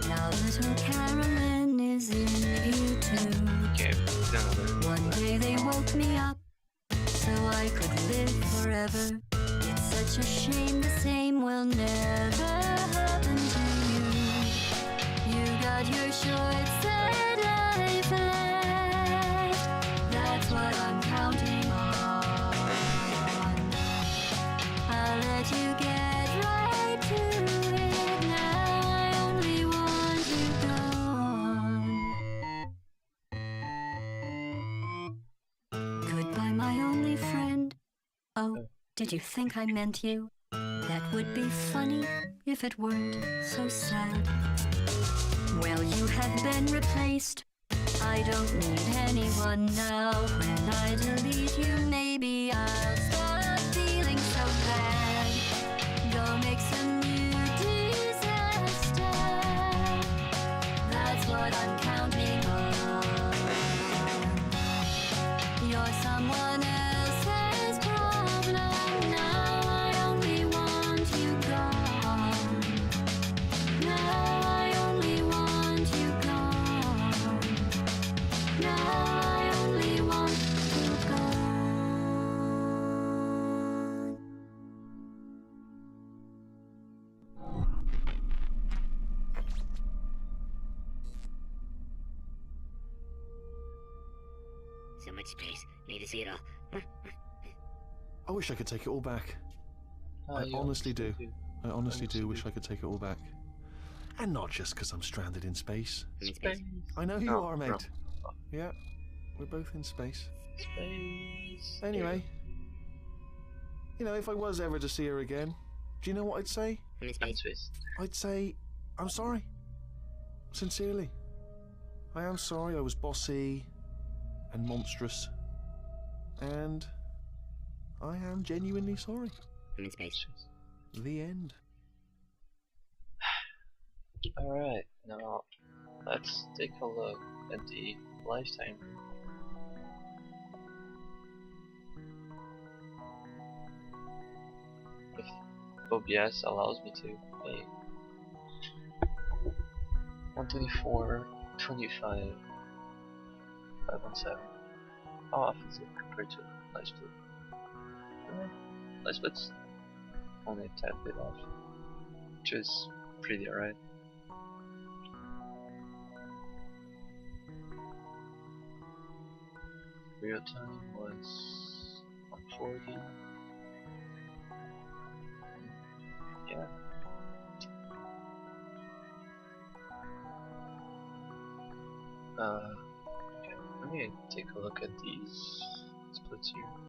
Now little Carolyn is in view too. Okay, another. One day they woke me up so I could live forever. It's such a shame the same will never happen to you. You got your shorts and life left. That's what I'm counting on. I'll let you get right to it now. I only want you gone. Goodbye, my only friend. Oh, did you think I meant you? That would be funny if it weren't so sad. Well, you have been replaced. I don't need anyone now. When I delete you, maybe I'll stop feeling so bad. Go make some new disaster. That's what I'm counting on. You're someone else's problem now. I only want you gone. Now I only want you gone. Now I only want you gone. So much space. Need to see it all. I wish I could take it all back. I You honestly do. I honestly do Honestly wish do. I could take it all back. And not just because I'm stranded in space. I'm in space. I know you Oh, are, bro. mate. Yeah, we're both in space. Space. Anyway, you know, if I was ever to see her again, do you know what I'd say? I'm in And space. space. I'd say, I'm sorry. Sincerely. I am sorry I was bossy and monstrous. And I am genuinely sorry. I'm in space. The end. Alright, now let's take a look at the lifetime. If OBS allows me to. Hey. 124, 25, 517. How off is it compared to Live Split? Live Split's only a tad bit off, which is pretty alright. Real time was 140. Yeah. Okay, let me take a look at these splits here.